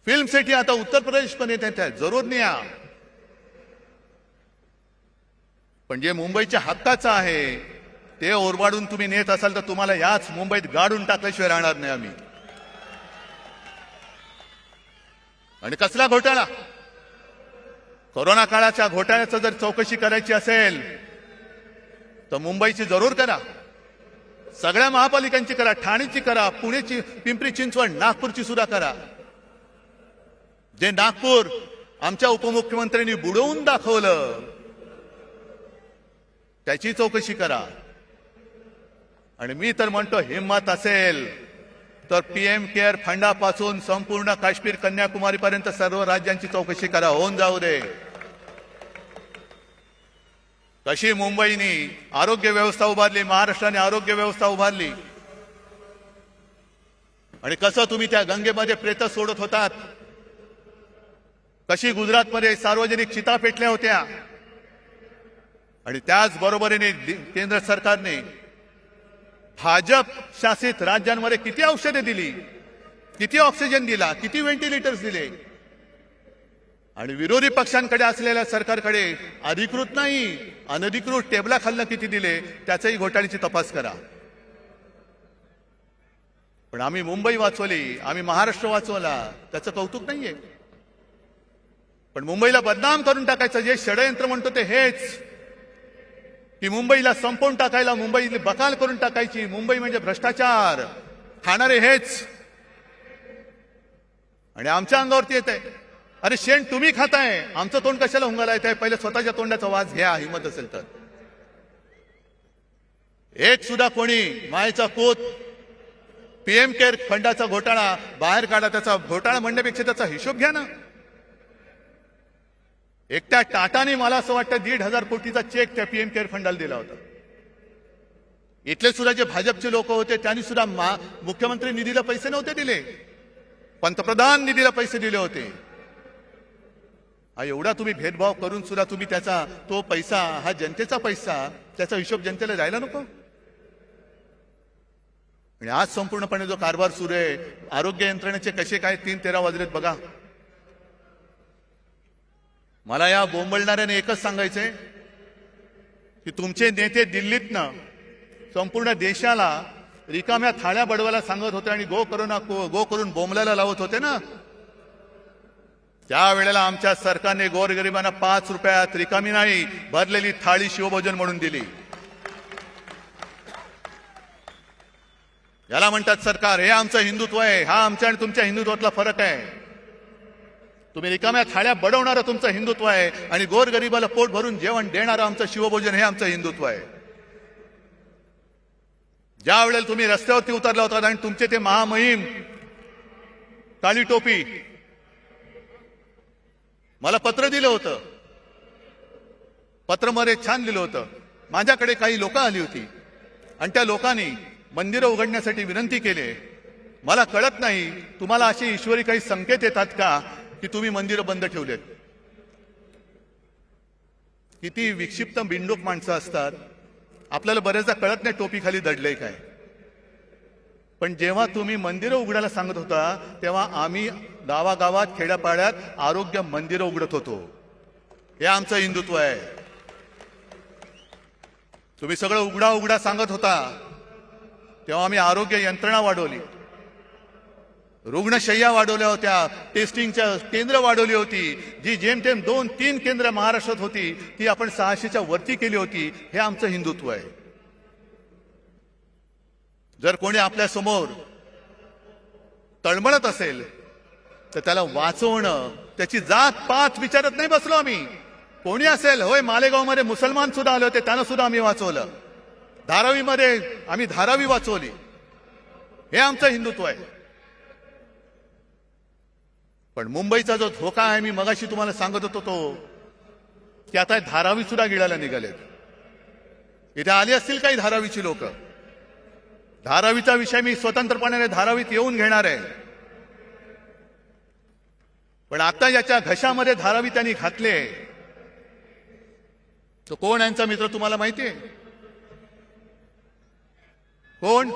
फिल्म सिटी आता उत्तर प्रदेश पण येते, जरूर न्या. पण जे मुंबईच्या हक्काचं आहे ते ओरबाडून तुम्ही नेत असाल तर तुम्हाला याच मुंबईत गाडून टाकल्याशिवाय राहणार नाही आम्ही. आणि कसला घोटाळा? कोरोना काळाच्या घोटाळ्याचं जर चौकशी करायची असेल तर मुंबईची जरूर करा, सगळ्या महापालिकांची करा, ठाणेची करा, पुणेची, पिंपरी चिंचवड, नागपूरची सुद्धा करा. जे नागपूर आमच्या उपमुख्यमंत्र्यांनी बुडवून दाखवलं त्याची चौकशी करा. आणि मी तर म्हणतो, हिम्मत असेल तर पीएम केअर फंडापासून संपूर्ण काश्मीर कन्याकुमारी पर्यंत सर्व राज्यांची चौकशी करा, होऊन जाऊ दे. कशी मुंबईने आरोग्य व्यवस्था उभारली, महाराष्ट्राने आरोग्य व्यवस्था उभारली, आणि कसं तुम्ही त्या गंगेमध्ये प्रेत सोडत होतात, कशी गुजरातमध्ये सार्वजनिक चिता पेटल्या होत्या. आणि त्याच बरोबरीने केंद्र सरकारने भाजप शासित राज्यांमध्ये किती औषधे दिली, किती ऑक्सिजन दिला, किती व्हेंटिलेटर्स दिले. आणि विरोधी पक्षांकडे असलेल्या सरकारकडे अधिकृत नाही अनधिकृत टेबलाखालनं किती दिले त्याचाही घोटाळ्याची तपास करा. पण आम्ही मुंबई वाचवली, आम्ही महाराष्ट्र वाचवला, त्याचं कौतुक नाहीये. पण मुंबईला बदनाम करून टाकायचं जे षडयंत्र म्हणतो ते हेच, की मुंबईला संपवून टाकायला, मुंबईला बकाल करून टाकायची, मुंबई म्हणजे भ्रष्टाचार खाणारे हेच. आणि आमच्या अंगावरती येत आहे, अरे शेण तुम्ही खाताय, आमचं तोंड कशाला हुंगाला येत आहे? पहिले स्वतःच्या तोंडाचा वास घ्या, हिंमत असेल तर. एक सुद्धा कोणी मायेचा कोत पीएम केअर फंडाचा घोटाळा बाहेर काढा. त्याचा घोटाळा म्हणण्यापेक्षा त्याचा हिशोब घ्या ना. एकट्या टाटाने मला असं वाटतं 1,500 कोटीचा चेक त्या पीएम केअर फंडाला दिला होता. इथले सुद्धा जे भाजपचे लोक होते त्यांनी सुद्धा मुख्यमंत्री निधीला पैसे नव्हते दिले, पंतप्रधान निधीला पैसे दिले होते. हा एवढा तुम्ही भेदभाव करून सुद्धा तुम्ही त्याचा तो पैसा, हा जनतेचा पैसा, त्याचा हिशोब जनतेला द्यायला नको. आणि आज संपूर्णपणे जो कारभार सुरू आहे, आरोग्य यंत्रणेचे कसे काय 3-13 वाजलेत बघा. मला या बोंबलणाऱ्याने एकच सांगायचंय की तुमचे नेते दिल्लीतनं संपूर्ण देशाला रिकाम्या थाळ्या बडवायला सांगत होते आणि गो करून बोंबलायला लावत होते ना. त्यावेळेला आमच्या सरकारने गोरगरिबांना 5 रुपयात रिकामी नाही भरलेली थाळी शिवभोजन म्हणून दिली. याला म्हणतात सरकार. हे आमचं हिंदुत्व आहे. हा आमच्या आणि तुमच्या हिंदुत्वातला फरक आहे. तुम्ही रिकाम्या थाळ्या बडवणारं तुमचं हिंदुत्व आहे आणि गोरगरिबाला पोट भरून जेवण देणारं आमचं शिवभोजन हे आमचं हिंदुत्व आहे. ज्या वेळेला तुम्ही रस्त्यावरती उतरला होता आणि तुमचे ते महामहिम काळी टोपी मला पत्र दिलं होतं, पत्रमध्ये छान लिहिलं होतं. माझ्याकडे काही लोक आली होती आणि त्या लोकांनी मंदिरं उघडण्यासाठी विनंती केली. मला कळत नाही तुम्हाला असे ईश्वरी काही संकेत येतात का की तुम्ही मंदिरं बंद ठेवलेत. किती विक्षिप्त बिंडूक माणसं असतात. आपल्याला बरेचदा कळत नाही टोपी खाली दडलंय काय. पण जेव्हा तुम्ही मंदिरं उघडायला सांगत होता तेव्हा आम्ही गावागावात खेड्यापाड्यात आरोग्य मंदिरं उघडत होतो. हे आमचं हिंदुत्व आहे. तुम्ही सगळं उघडा उघडा सांगत होता तेव्हा आम्ही आरोग्य यंत्रणा वाढवली, रुग्णशय्या वाढवल्या होत्या, टेस्टिंगच्या केंद्र वाढवली होती. जी जेमतेम 2-3 केंद्र महाराष्ट्रात होती ती आपण 600च्या वरती केली होती. हे आमचं हिंदुत्व आहे. जर कोणी आपल्या समोर तळमळत असेल तर त्याला वाचवणं, त्याची जात पात विचारत नाही बसलो आम्ही. कोणी असेल, होय मालेगावमध्ये मुसलमान सुद्धा आले होते, त्यांना सुद्धा आम्ही वाचवलं. धारावीमध्ये आम्ही धारावी वाचवली. हे आमचं हिंदुत्व आहे. पण मुंबईचा जो धोका आहे, मी मगाशी तुम्हाला सांगत होतो तो की आता धारावी सुद्धा गिळायला निघालेत. इथे आली असतील काही धारावीची लोक. धारावीचा विषय मी स्वतंत्रपणे धारावीत येऊन घेणार आहे. पण आता याच्या घशामध्ये धारावी त्यांनी घातले तो कोण यांचा मित्र तुम्हाला माहिती आहे? कोण?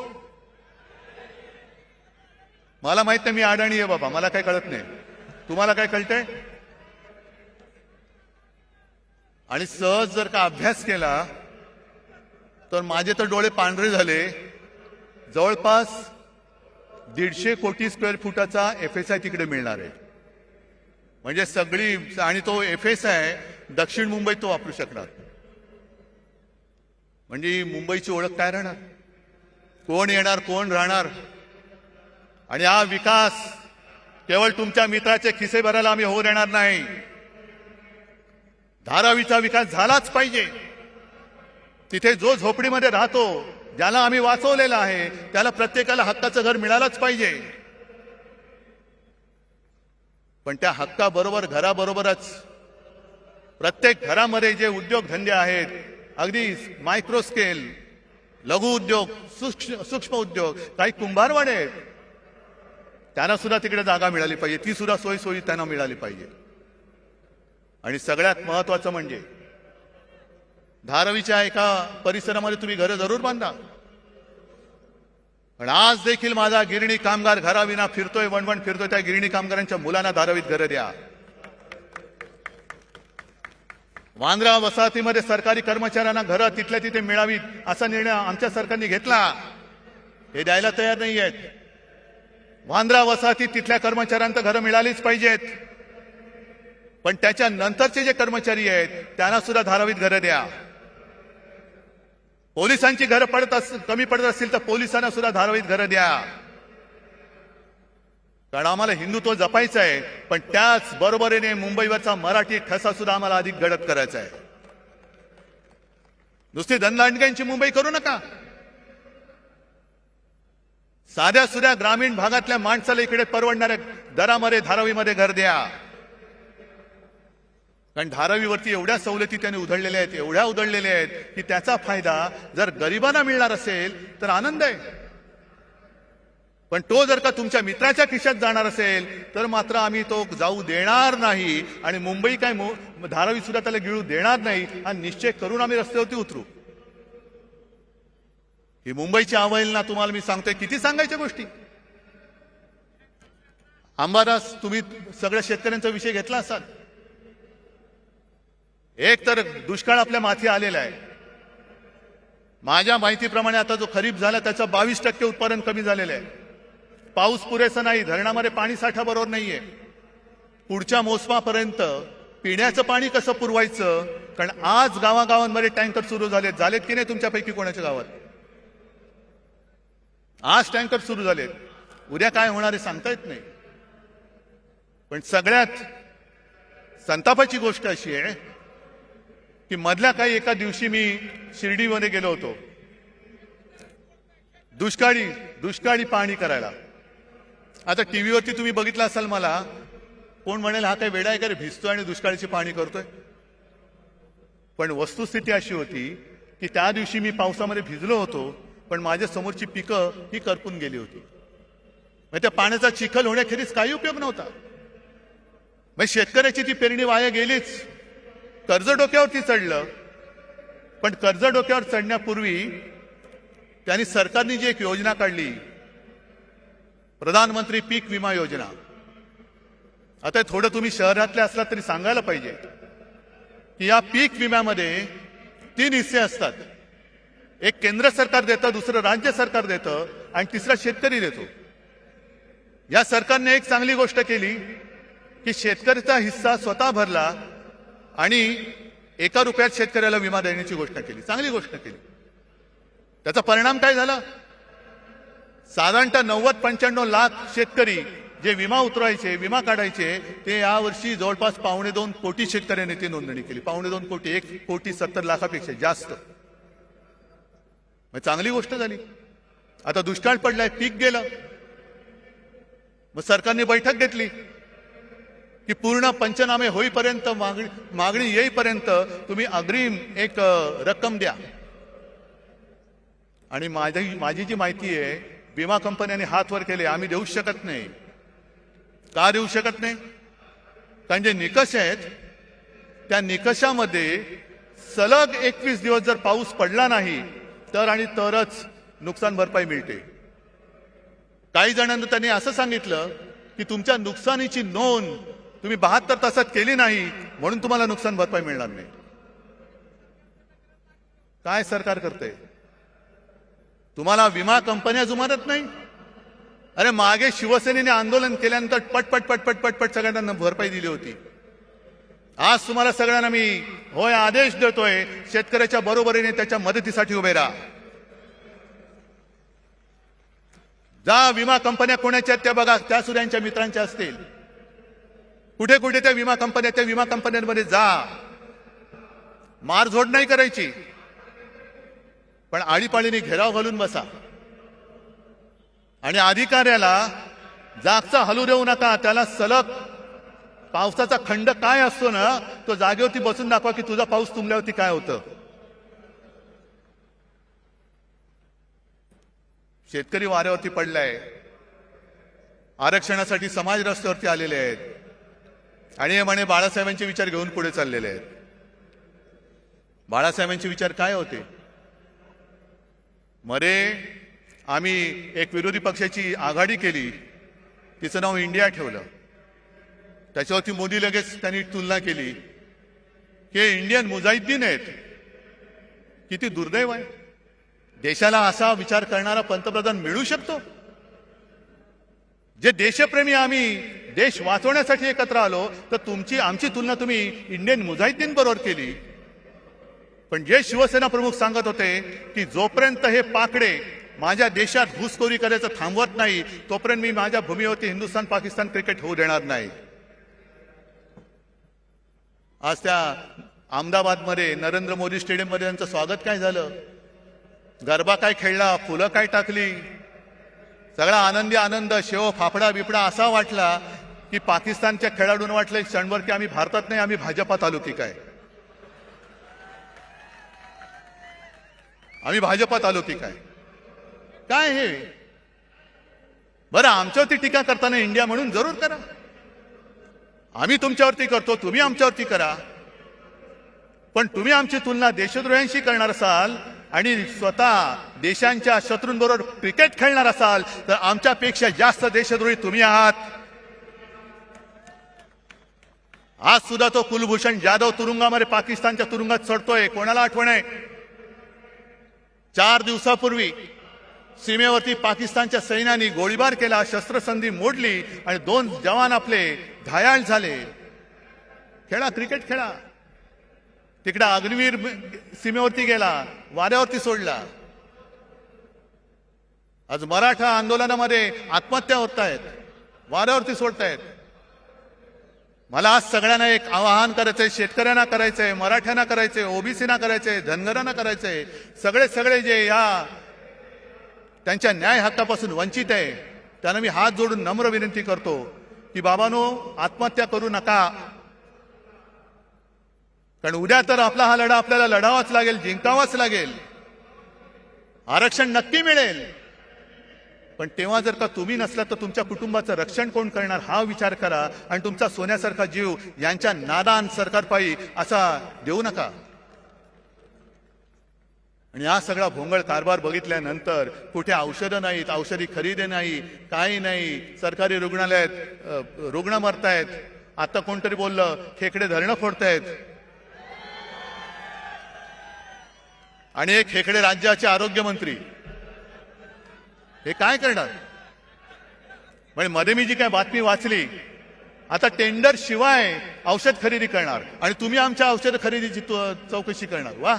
मला माहित नाही. मी अडाणी आहे बाबा, मला काय कळत नाही. तुम्हाला काय कळतंय? आणि सहज जर का अभ्यास केला तर माझे तर डोळे पांढरे झाले. जवळपास 150 कोटी स्क्वेअर फुटाचा FSI तिकडे मिळणार आहे. म्हणजे सगळी, आणि तो FSI दक्षिण मुंबईत तो वापरू शकणार. म्हणजे मुंबईची ओळख काय राहणार, कोण येणार कोण राहणार. आणि हा विकास केवळ तुमच्या मित्राचे खिसे भरायला आम्ही होऊ देणार नाही. धारावीचा विकास झालाच पाहिजे. तिथे जो झोपडीमध्ये राहतो, ज्याला आम्ही वाचवलेलं आहे, त्याला प्रत्येकाला हक्काचं घर मिळालंच पाहिजे. पण त्या हक्काबरोबर घराबरोबरच प्रत्येक घरामध्ये जे उद्योगधंदे आहेत, अगदी मायक्रो स्केल, लघु उद्योग, सूक्ष्म उद्योग, काही कुंभारवाडे आहेत, त्यांना सुद्धा तिकडे जागा मिळाली पाहिजे. ती सुद्धा सोयी त्यांना मिळाली पाहिजे. आणि सगळ्यात महत्वाचं म्हणजे धारावीच्या एका परिसरामध्ये तुम्ही घरं जरूर बांधा. पण आज देखील माझा गिरणी कामगार घराविना फिरतोय, वणवण फिरतोय. त्या गिरणी कामगारांच्या मुलांना धारावीत घरं द्या. वांद्रा वसाहतीमध्ये सरकारी कर्मचाऱ्यांना घरं तिथल्या तिथे मिळावीत, असा निर्णय आमच्या सरकारने घेतला. हे द्यायला तयार नाही आहेत. वांद्रा वसाहतीत तिथल्या कर्मचाऱ्यांना घरं मिळालीच पाहिजेत. पण त्याच्या नंतरचे जे कर्मचारी आहेत त्यांना सुद्धा धारावीत घरं द्या. पोलिसांची घरं कमी पडत असतील तर पोलिसांना सुद्धा धारावीत घरं द्या. कारण आम्हाला हिंदुत्व जपायचं आहे, पण त्याच बरोबरीने मुंबईवरचा मराठी ठसा सुद्धा आम्हाला अधिक गडद करायचा आहे. नुसती धनदांडग्यांची मुंबई करू नका. साध्या सुध्या ग्रामीण भागातल्या माणसाला इकडे परवडणाऱ्या दरामध्ये धारावीमध्ये घर द्या. कारण धारावीवरती एवढ्या सवलती त्यांनी उधळलेल्या आहेत, एवढ्या उधळलेल्या आहेत की त्याचा फायदा जर गरिबांना मिळणार असेल तर आनंद आहे. पण तो जर का तुमच्या मित्राच्या खिशात जाणार असेल तर मात्र आम्ही तो जाऊ देणार नाही. आणि मुंबई काय धारावी सुद्धा त्याला गिळू देणार नाही. आणि निश्चय करून आम्ही रस्त्यावरती उतरू. ही मुंबईची अवहेलना तुम्हाला मी सांगतोय. किती सांगायच्या गोष्टी. अंबादास, तुम्ही सगळ्या शेतकऱ्यांचा विषय घेतला असाल. एक तर दुष्काळ आपल्या माथी आलेला आहे. माझ्या माहितीप्रमाणे आता जो खरीप झाला त्याचं 22% उत्पादन कमी झालेलं आहे. पाऊस पुरेसा नाही, धरणामध्ये पाणी साठा बरोबर नाहीये. पुढच्या मोसमापर्यंत पिण्याचं पाणी कसं पुरवायचं. कारण आज गावागावांमध्ये टँकर सुरू झालेत की नाही तुमच्यापैकी कोणाच्या गावात. आज टँकर सुरू झालेत. उद्या काय होणार आहे सांगता येत नाही. पण सगळ्यात संतापाची गोष्ट अशी आहे की मधल्या काही एका दिवशी मी शिर्डीमध्ये गेलो होतो दुष्काळी पाहणी करायला. आता टीव्हीवरती तुम्ही बघितलं असाल, मला कोण म्हणेल हा काही वेडा आहे का रे, भिजतोय आणि दुष्काळाची पाहणी करतोय. पण वस्तुस्थिती अशी होती की त्या दिवशी मी पावसामध्ये भिजलो होतो, पण माझ्या समोरची पिकं ही करपून गेली होती. मग त्या पाण्याचा चिखल होण्याखेरीज काही उपयोग नव्हता. मग शेतकऱ्याची ती पेरणी वाया गेलीच. कर्ज डोक्यावरती चढलं. पण कर्ज डोक्यावर चढण्यापूर्वी त्यांनी सरकारने जी एक योजना काढली, प्रधानमंत्री पीक विमा योजना. आता थोडं तुम्ही शहरातले असलात तरी सांगायला पाहिजे की या पीक विम्यामध्ये 3 हिस्से असतात. एक केंद्र सरकार देतं, दुसरं राज्य सरकार देतं आणि तिसरा शेतकरी देतो. या सरकारने एक चांगली गोष्ट केली की शेतकऱ्याचा हिस्सा स्वतः भरला आणि 1 रुपयात शेतकऱ्याला विमा देण्याची घोषणा केली. चांगली गोष्ट केली. त्याचा परिणाम काय झाला. साधारणतः 90-95 लाख शेतकरी जे विमा उतरवायचे, विमा काढायचे, ते यावर्षी जवळपास 2.25 कोटी शेतकऱ्यांनी ती नोंदणी केली. 2.25 कोटी, 1,70,00,000पेक्षा जास्त. मग चांगली गोष्ट झाली. आता दुष्काळ पडलाय, पीक गेलं. मग सरकारने बैठक घेतली की पूर्ण पंचनामे होईपर्यंत, मागणी येईपर्यंत तुम्ही अग्रिम एक रक्कम द्या. आणि माझी जी माहिती आहे, विमा कंपन्यांनी हात वर केले, आम्ही देऊ शकत नाही. का देऊ शकत नाही. कारण जे निकष आहेत त्या निकषामध्ये सलग 21 दिवस जर पाऊस पडला नाही तर आणि तरच नुकसान भरपाई मिळते. काही जणांना त्यांनी असं सांगितलं की तुमच्या नुकसानीची नोंद तुम्ही 72 तासात केली नाही म्हणून तुम्हाला नुकसान भरपाई मिळणार नाही. काय सरकार करते. तुम्हाला विमा कंपन्या जुमानत नाही. अरे मागे शिवसेनेने आंदोलन केल्यानंतर पटपट पटपट पटपट सगळ्यांना भरपाई दिली होती. आज तुम्हाला सगळ्यांना मी होय आदेश देतोय, शेतकऱ्याच्या बरोबरीने त्याच्या मदतीसाठी उभे राहा. जा विमा कंपन्या कोणाच्या त्या बघा, त्या सूर्यांच्या मित्रांच्या असतील. कुठे कुठे त्या विमा कंपन्यांमध्ये जा. मारझोड नाही करायची, पण आळीपाळीने घेराव घालून बसा आणि अधिकाऱ्याला जागचा हलू देऊ नका. त्याला सलग पावसाचा खंड काय असतो ना, तो जागेवरती बसून दाखवा की तुझा पाऊस तुंबल्यावरती काय होतं. शेतकरी वाऱ्यावरती पडलाय, आरक्षणासाठी समाज रस्त्यावरती आलेले आहेत आणि हे म्हणे बाळासाहेबांचे विचार घेऊन पुढे चाललेले आहेत. बाळासाहेबांचे विचार काय होते? मरे आम्ही एक विरोधी पक्षाची आघाडी केली, तिचं नाव इंडिया ठेवलं. त्याच्यावरती मोदी लगेच त्यांनी तुलना केली की हे इंडियन मुजाहिद्दीन आहेत. किती दुर्दैव आहे. देशाला असा विचार करणारा पंतप्रधान मिळू शकतो? जे देशप्रेमी आम्ही देश वाचवण्यासाठी एकत्र आलो, तर आमची तुलना तुम्ही इंडियन मुजाहिद्दीन बरोबर केली. पण जे शिवसेना प्रमुख सांगत होते की जोपर्यंत हे पाकडे माझ्या देशात घुसखोरी करायचं थांबवत नाही, तोपर्यंत मी माझ्या भूमीवरती हिंदुस्थान पाकिस्तान क्रिकेट होऊ देणार नाही. आज त्या अहमदाबादमध्ये नरेंद्र मोदी स्टेडियममध्ये त्यांचं स्वागत काय झालं, गरबा काय खेळला, फुलं काय टाकली, सगळा आनंदी आनंद, शेव फाफडा बिपडा असा वाटला की पाकिस्तानच्या खेळाडूंना वाटलं एक क्षणभर की आम्ही भारतात नाही, आम्ही भाजपात आलो की काय, आम्ही भाजपात आलो की काय. काय हे? बरं, आमच्यावरती टीका करताना इंडिया म्हणून जरूर करा. आम्ही तुमच्यावरती करतो, तुम्ही आमच्यावरती करा. पण तुम्ही आमची तुलना देशद्रोह्यांशी करणार असाल आणि स्वतः देशांच्या शत्रूंबरोबर क्रिकेट खेळणार असाल, तर आमच्यापेक्षा जास्त देशद्रोही तुम्ही आहात. आज सुद्धा तो कुलभूषण जाधव तुरुंगामध्ये पाकिस्तानच्या तुरुंगात चढतोय. कोणाला आठवण आहे? 4 दिवसापूर्वी सीमेवरती पाकिस्तानच्या सैन्याने गोळीबार केला, शस्त्रसंधी मोडली आणि 2 जवान आपले घायाळ झाले. खेळा, क्रिकेट खेळा. तिकडे अग्निवीर सीमेवरती गेला, वाऱ्यावरती सोडला. आज मराठा आंदोलनामध्ये आत्महत्या होत आहेत, वाऱ्यावरती सोडतायत. मला आज सगळ्यांना एक आवाहन करायचंय, शेतकऱ्यांना करायचंय, मराठ्यांना करायचंय, ओबीसीना करायचंय, धनगरांना करायचंय. सगळे जे या त्यांच्या न्याय हक्कापासून वंचित आहे, त्यांना मी हात जोडून नम्र विनंती करतो की बाबांनो, आत्महत्या करू नका. कारण उद्या तर आपला हा लढा आपल्याला लढावाच लागेल, जिंकावाच लागेल. आरक्षण नक्की मिळेल, पण तेव्हा जर का तुम्ही नसला तर तुमच्या कुटुंबाचं रक्षण कोण करणार हा विचार करा. आणि तुमचा सोन्यासारखा जीव यांच्या नादान सरकारपायी असा देऊ नका. आणि हा सगळा भोंगळ कारभार बघितल्यानंतर कुठे औषधं नाहीत, औषधी खरेदी नाही, काही नाही. सरकारी रुग्णालयात रुग्ण मरतायत. आता कोणतरी बोललं खेकडे धरणं फोडतायत. आणि एक खेकडे राज्याचे आरोग्यमंत्री हे काय करणार? म्हणजे मध्ये मी जी काय बातमी वाचली, आता टेंडर शिवाय औषध खरेदी करणार आणि तुम्ही आमच्या औषध खरेदीची चौकशी करणार. वा,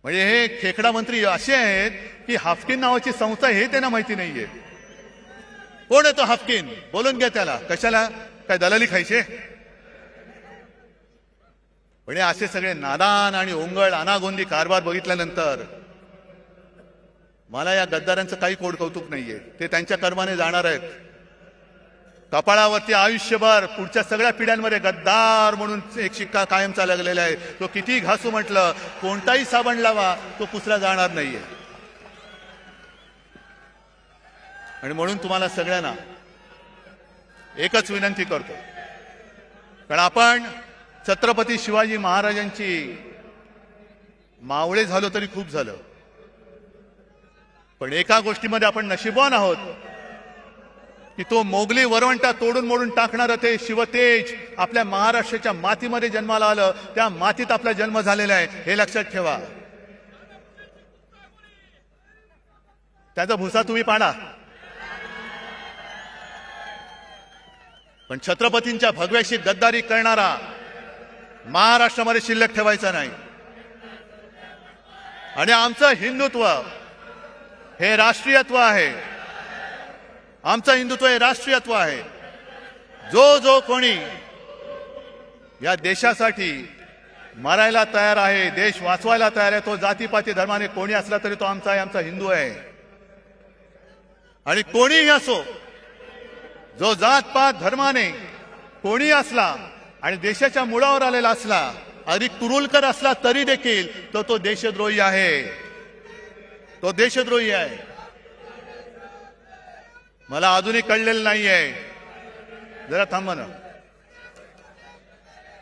म्हणजे हे खेकडा मंत्री असे आहेत की हाफकिन नावाची संस्था हे त्यांना माहिती नाहीये. कोण आहे तो हाफकिन? बोलून घ्या त्याला. कशाला? काय दलाली खायचे? म्हणजे असे सगळे नादान आणि ओंगळ अनागोंदी कारभार बघितल्यानंतर मला या गद्दारांचं काही कोड कौतुक नाहीये. ते त्यांच्या कर्माने जाणार आहेत. कपाळावरती आयुष्यभर पुढच्या सगळ्या पिढ्यांमध्ये गद्दार म्हणून एक शिक्का कायमचा लागलेला आहे. तो किती घासू म्हटलं, कोणताही साबण लावा, तो पुसला जाणार नाहीये. आणि म्हणून तुम्हाला सगळ्यांना एकच विनंती करतो, कारण आपण छत्रपती शिवाजी महाराजांची मावळे झालो तरी खूप झालं. पण एका गोष्टीमध्ये आपण नशीबवान आहोत की तो मोगली वरवंटा तोडून मोडून टाकणारं ते शिवतेज आपल्या महाराष्ट्राच्या मातीमध्ये जन्माला आलं. त्या मातीत आपला जन्म झालेला आहे, हे लक्षात ठेवा. त्याचा भुसा तुम्ही पाडा, पण छत्रपतींच्या भगव्याशी गद्दारी करणारा महाराष्ट्रामध्ये शिल्लक ठेवायचा नाही. आणि आमचं हिंदुत्व हे राष्ट्रीयत्व आहे. आमचं हिंदुत्व हे राष्ट्रीयत्व आहे. जो कोणी या देशासाठी मरायला तयार आहे, देश वाचवायला तयार आहे, तो जातीपाती धर्माने कोणी असला तरी तो आमचा आहे, आमचा हिंदू आहे. आणि कोणीही असो, जो जातपात धर्माने कोणी असला आणि देशाच्या मुळावर आलेला असला, अधिक कुरुलकर असला तरी देखील तो देशद्रोही आहे. तो देशद्रोही आहे. मला अजूनही कळलेलं नाहीये. जरा थांबा ना.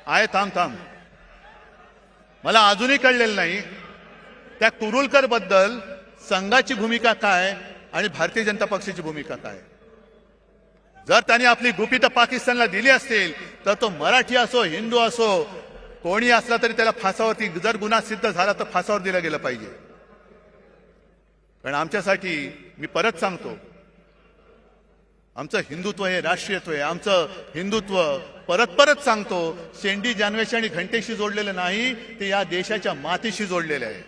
आहे थांब. मला अजूनही कळलेलं नाही त्या कुरुलकर बद्दल संघाची भूमिका काय आणि भारतीय जनता पक्षाची भूमिका काय. जर त्यांनी आपली गुपितं पाकिस्तानला दिली असतील तर तो मराठी असो, हिंदू असो, कोणी असला तरी त्याला फासावरती, जर गुन्हा सिद्ध झाला तर फासावर दिलं गेलं पाहिजे. कारण आमच्यासाठी, मी परत सांगतो, आमचं हिंदुत्व हे राष्ट्रीयत्व आहे. आमचं हिंदुत्व परत सांगतो, शेंडी, जानवेशी आणि घंटेशी जोडलेलं नाही, ते या देशाच्या मातीशी जोडलेलं आहे.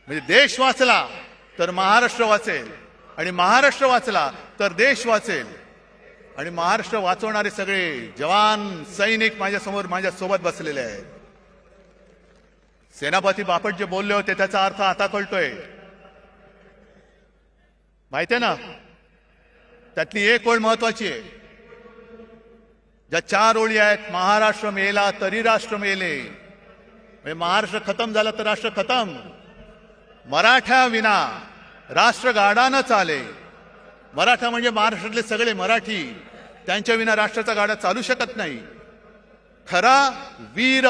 म्हणजे देश वाचला तर महाराष्ट्र वाचेल, आणि महाराष्ट्र वाचला तर देश वाचेल. आणि महाराष्ट्र वाचवणारे सगळे जवान, सैनिक माझ्यासोबत बसलेले आहेत. सेनापती बापट जे बोलले होते त्याचा अर्थ आता कळतोय. माहिती आहे ना, त्यातली एक ओळ महत्वाची आहे. ज्या 4 ओळी आहेत, महाराष्ट्र मेला तरी राष्ट्र मेले. म्हणजे महाराष्ट्र खतम झाला तर राष्ट्र खतम. मराठा विना राष्ट्र गाडा न चाले. मराठा म्हणजे महाराष्ट्रातले सगळे मराठी, त्यांच्या विना राष्ट्राचा गाडा चालू शकत नाही. खरा वीर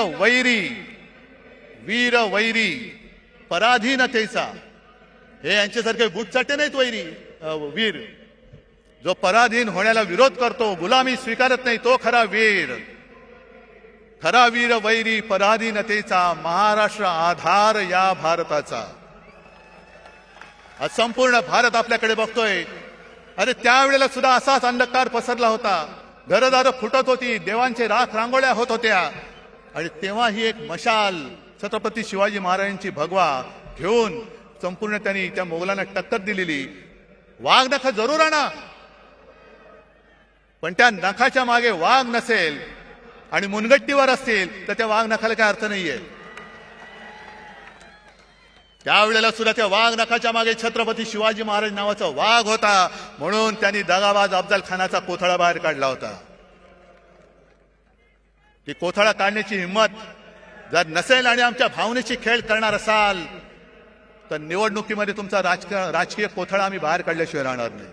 वैरी पराधीनतेचा, हे यांच्यासारखे गुटचाटे नाहीत वीर. जो पराधीन होण्याला विरोध करतो, गुलामी स्वीकारत नाही, तो खरा वीर. खरा वीर वैरी पराधीनतेचा, महाराष्ट्र आधार या भारताचा. आज संपूर्ण भारत आपल्याकडे बघतोय. अरे त्यावेळेला सुद्धा असाच अंधकार पसरला होता. घरदारं फुटत होती, देवांचे राख रांगोळ्या होत होत्या. आणि तेव्हा ही एक मशाल छत्रपती शिवाजी महाराजांची भगवा घेऊन संपूर्ण त्यांनी त्या मोगलांना टक्कर दिलेली. वाघ नख जरूर आणा, पण त्या नखाच्या मागे वाघ नसेल आणि मुनगट्टीवर असतील तर त्या वाघ नखाला काय अर्थ नाहीये. त्यावेळेला सुद्धा त्या वाघ नखाच्या मागे छत्रपती शिवाजी महाराज नावाचा वाघ होता, म्हणून त्यांनी दगाबाज अफजल खानाचा कोथळा बाहेर काढला होता. ती कोथळा काढण्याची हिंमत जर नसेल आणि आमच्या भावनेची खेळ करणार असाल तर निवडणुकीमध्ये तुमचा राजकीय कोथळा आम्ही बाहेर काढल्याशिवाय राहणार नाही.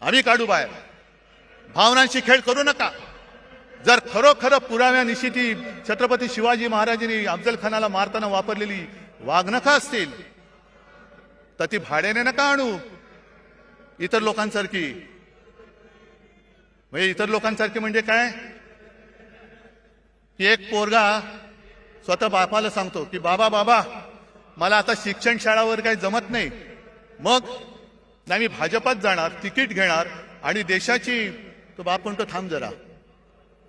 आम्ही काढू बाहेर. भावनांशी खेळ करू नका. जर खरोखर पुराव्यानिशी ती छत्रपती शिवाजी महाराजांनी अफजल खानाला मारताना वापरलेली वाघनखं असतील तर ती भाड्याने नका आणू. इतर लोकांसारखी. म्हणजे इतर लोकांसारखी म्हणजे काय, की एक पोरगा स्वतः बापाला सांगतो की बाबा मला आता शिक्षण शाळावर काही जमत नाही, मग नाही मी भाजपात जाणार, तिकीट घेणार आणि देशाची. तो बाप म्हणतो थांब जरा,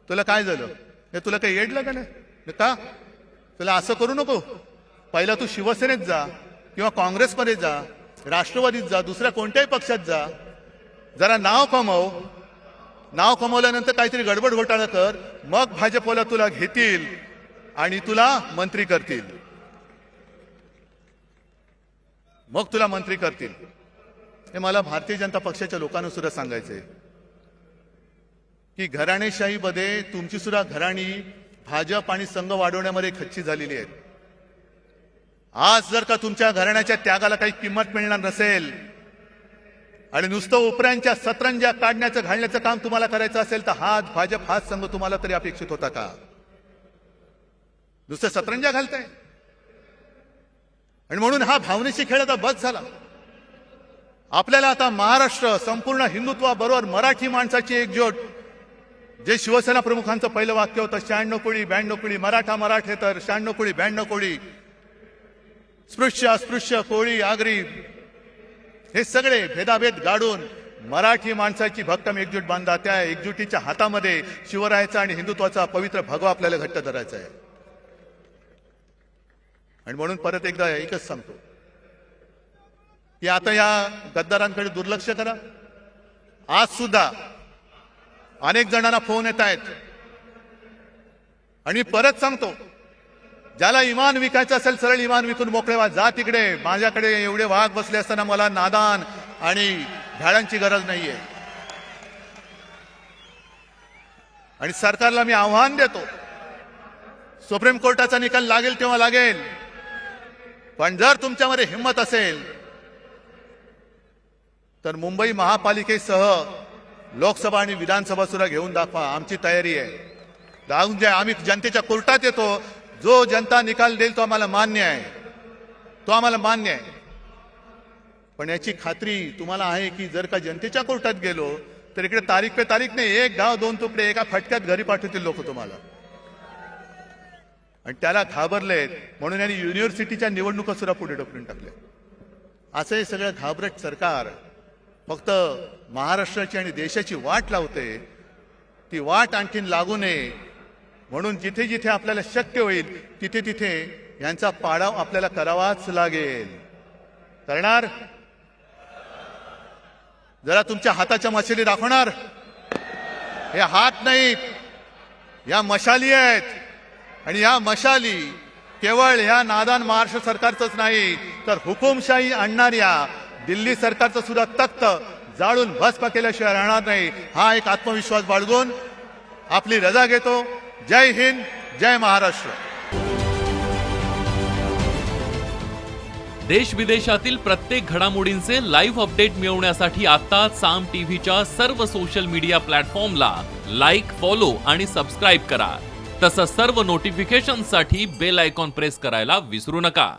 तुला काय झालं, हे तुला काही येडलं का नाही का, तुला असं करू नको. पहिला तू शिवसेनेत जा किंवा काँग्रेसमध्ये जा, राष्ट्रवादीत जा, दुसऱ्या कोणत्याही पक्षात जा, जरा नाव कमव. नाव कमवल्यानंतर काहीतरी गडबड घोटाळा कर, मग भाजपला तुला घेतील आणि तुला मंत्री करतील. मग तुला मंत्री करतील. हे मला भारतीय जनता पक्षाच्या लोकांना सुद्धा सांगायचंय की घराणेशाहीमध्ये तुमची सुद्धा घराणी भाजप आणि संघ वाढवण्यामध्ये खच्ची झालेली आहेत. आज जर का तुमच्या घराण्याच्या त्यागाला काही किंमत मिळणार नसेल आणि नुसतं उपऱ्यांच्या सतरंजा काढण्याचं घालण्याचं काम तुम्हाला करायचं असेल तर हाच भाजप हाच संघ तुम्हाला तरी अपेक्षित होता का. नुसतं सतरंजा घालताय. आणि म्हणून हा भावनेशी खेळ आता बस झाला. आपल्याला आता महाराष्ट्र संपूर्ण हिंदुत्वाबरोबर मराठी माणसाची एकजूट, जे शिवसेना प्रमुखांचं पहिलं वाक्य होतं 96 कोळी 92 कोळी, मराठा मराठे तर 96 कोळी 92 कोळी, स्पृश्य अस्पृश्य कोळी आगरी हे सगळे भेदाभेद गाडून मराठी माणसाची भक्कम एकजूट बांधा. त्या एकजुटीच्या हातामध्ये शिवरायाचा आणि हिंदुत्वाचा पवित्र भगवा आपल्याला घट्ट धरायचा आहे. आणि म्हणून परत एकदा एकच सांगतो की आता या गद्दारांकडे दुर्लक्ष करा. आज सुद्धा अनेक जणांना फोन येत आहेत आणि परत सांगतो, ज्याला इमान विकायचं असेल सरळ इमान विकून मोकळे व्हा. जा तिकडे. माझ्याकडे एवढे वाघ बसले असताना मला नादान आणि झाडांची गरज नाहीये. आणि सरकारला मी आव्हान देतो, सुप्रीम कोर्टाचा निकाल लागेल तेव्हा लागेल, पण जर तुमच्यामध्ये हिंमत असेल तर मुंबई महापालिकेसह लोकसभा आणि विधानसभा सुद्धा घेऊन दाखवा. आमची तयारी आहे. जाऊन द्या. आम्ही जनतेच्या कोर्टात येतो. जो जनता निकाल देईल तो आम्हाला मान्य आहे, तो आम्हाला मान्य आहे. पण याची खात्री तुम्हाला आहे की जर का जनतेच्या कोर्टात गेलो तर इकडे तारीख पे तारीख नाही, एक गाव दोन तुकडे एका फटक्यात घरी पाठवतील लोक तुम्हाला. आणि त्याला घाबरलेत म्हणून यांनी युनिव्हर्सिटीच्या निवडणुका सुद्धा पुढे ढकलून टाकल्या. असं हे सगळं घाबरट सरकार फक्त महाराष्ट्राची आणि देशाची वाट लावते. ती वाट आणखीन लागू नये म्हणून जिथे जिथे आपल्याला शक्य होईल तिथे तिथे यांचा पाडाव आपल्याला करावाच लागेल. करणार? जरा तुमच्या हाताच्या मशाली दाखवणार? हे हात नाहीत, या मशाली आहेत. आणि या मशाली केवळ ह्या नादान महाराष्ट्र सरकारचंच नाही तर हुकुमशाही आणणाऱ्या दिल्ली सरकारचं सुद्धा तख्त जाळून भस्म केल्याशिवाय राहणार नाही. हा एक आत्मविश्वास बाळगून आपली रजा घेतो. जय हिंद, जय महाराष्ट्र. देश विदेशातील प्रत्येक घडामोडींचे लाईव्ह अपडेट मिळवण्यासाठी आता साम टीव्हीच्या सर्व सोशल मीडिया प्लॅटफॉर्मला लाईक, फॉलो आणि सबस्क्राईब करा. तसंच सर्व नोटिफिकेशनसाठी बेल आयकॉन प्रेस करायला विसरू नका.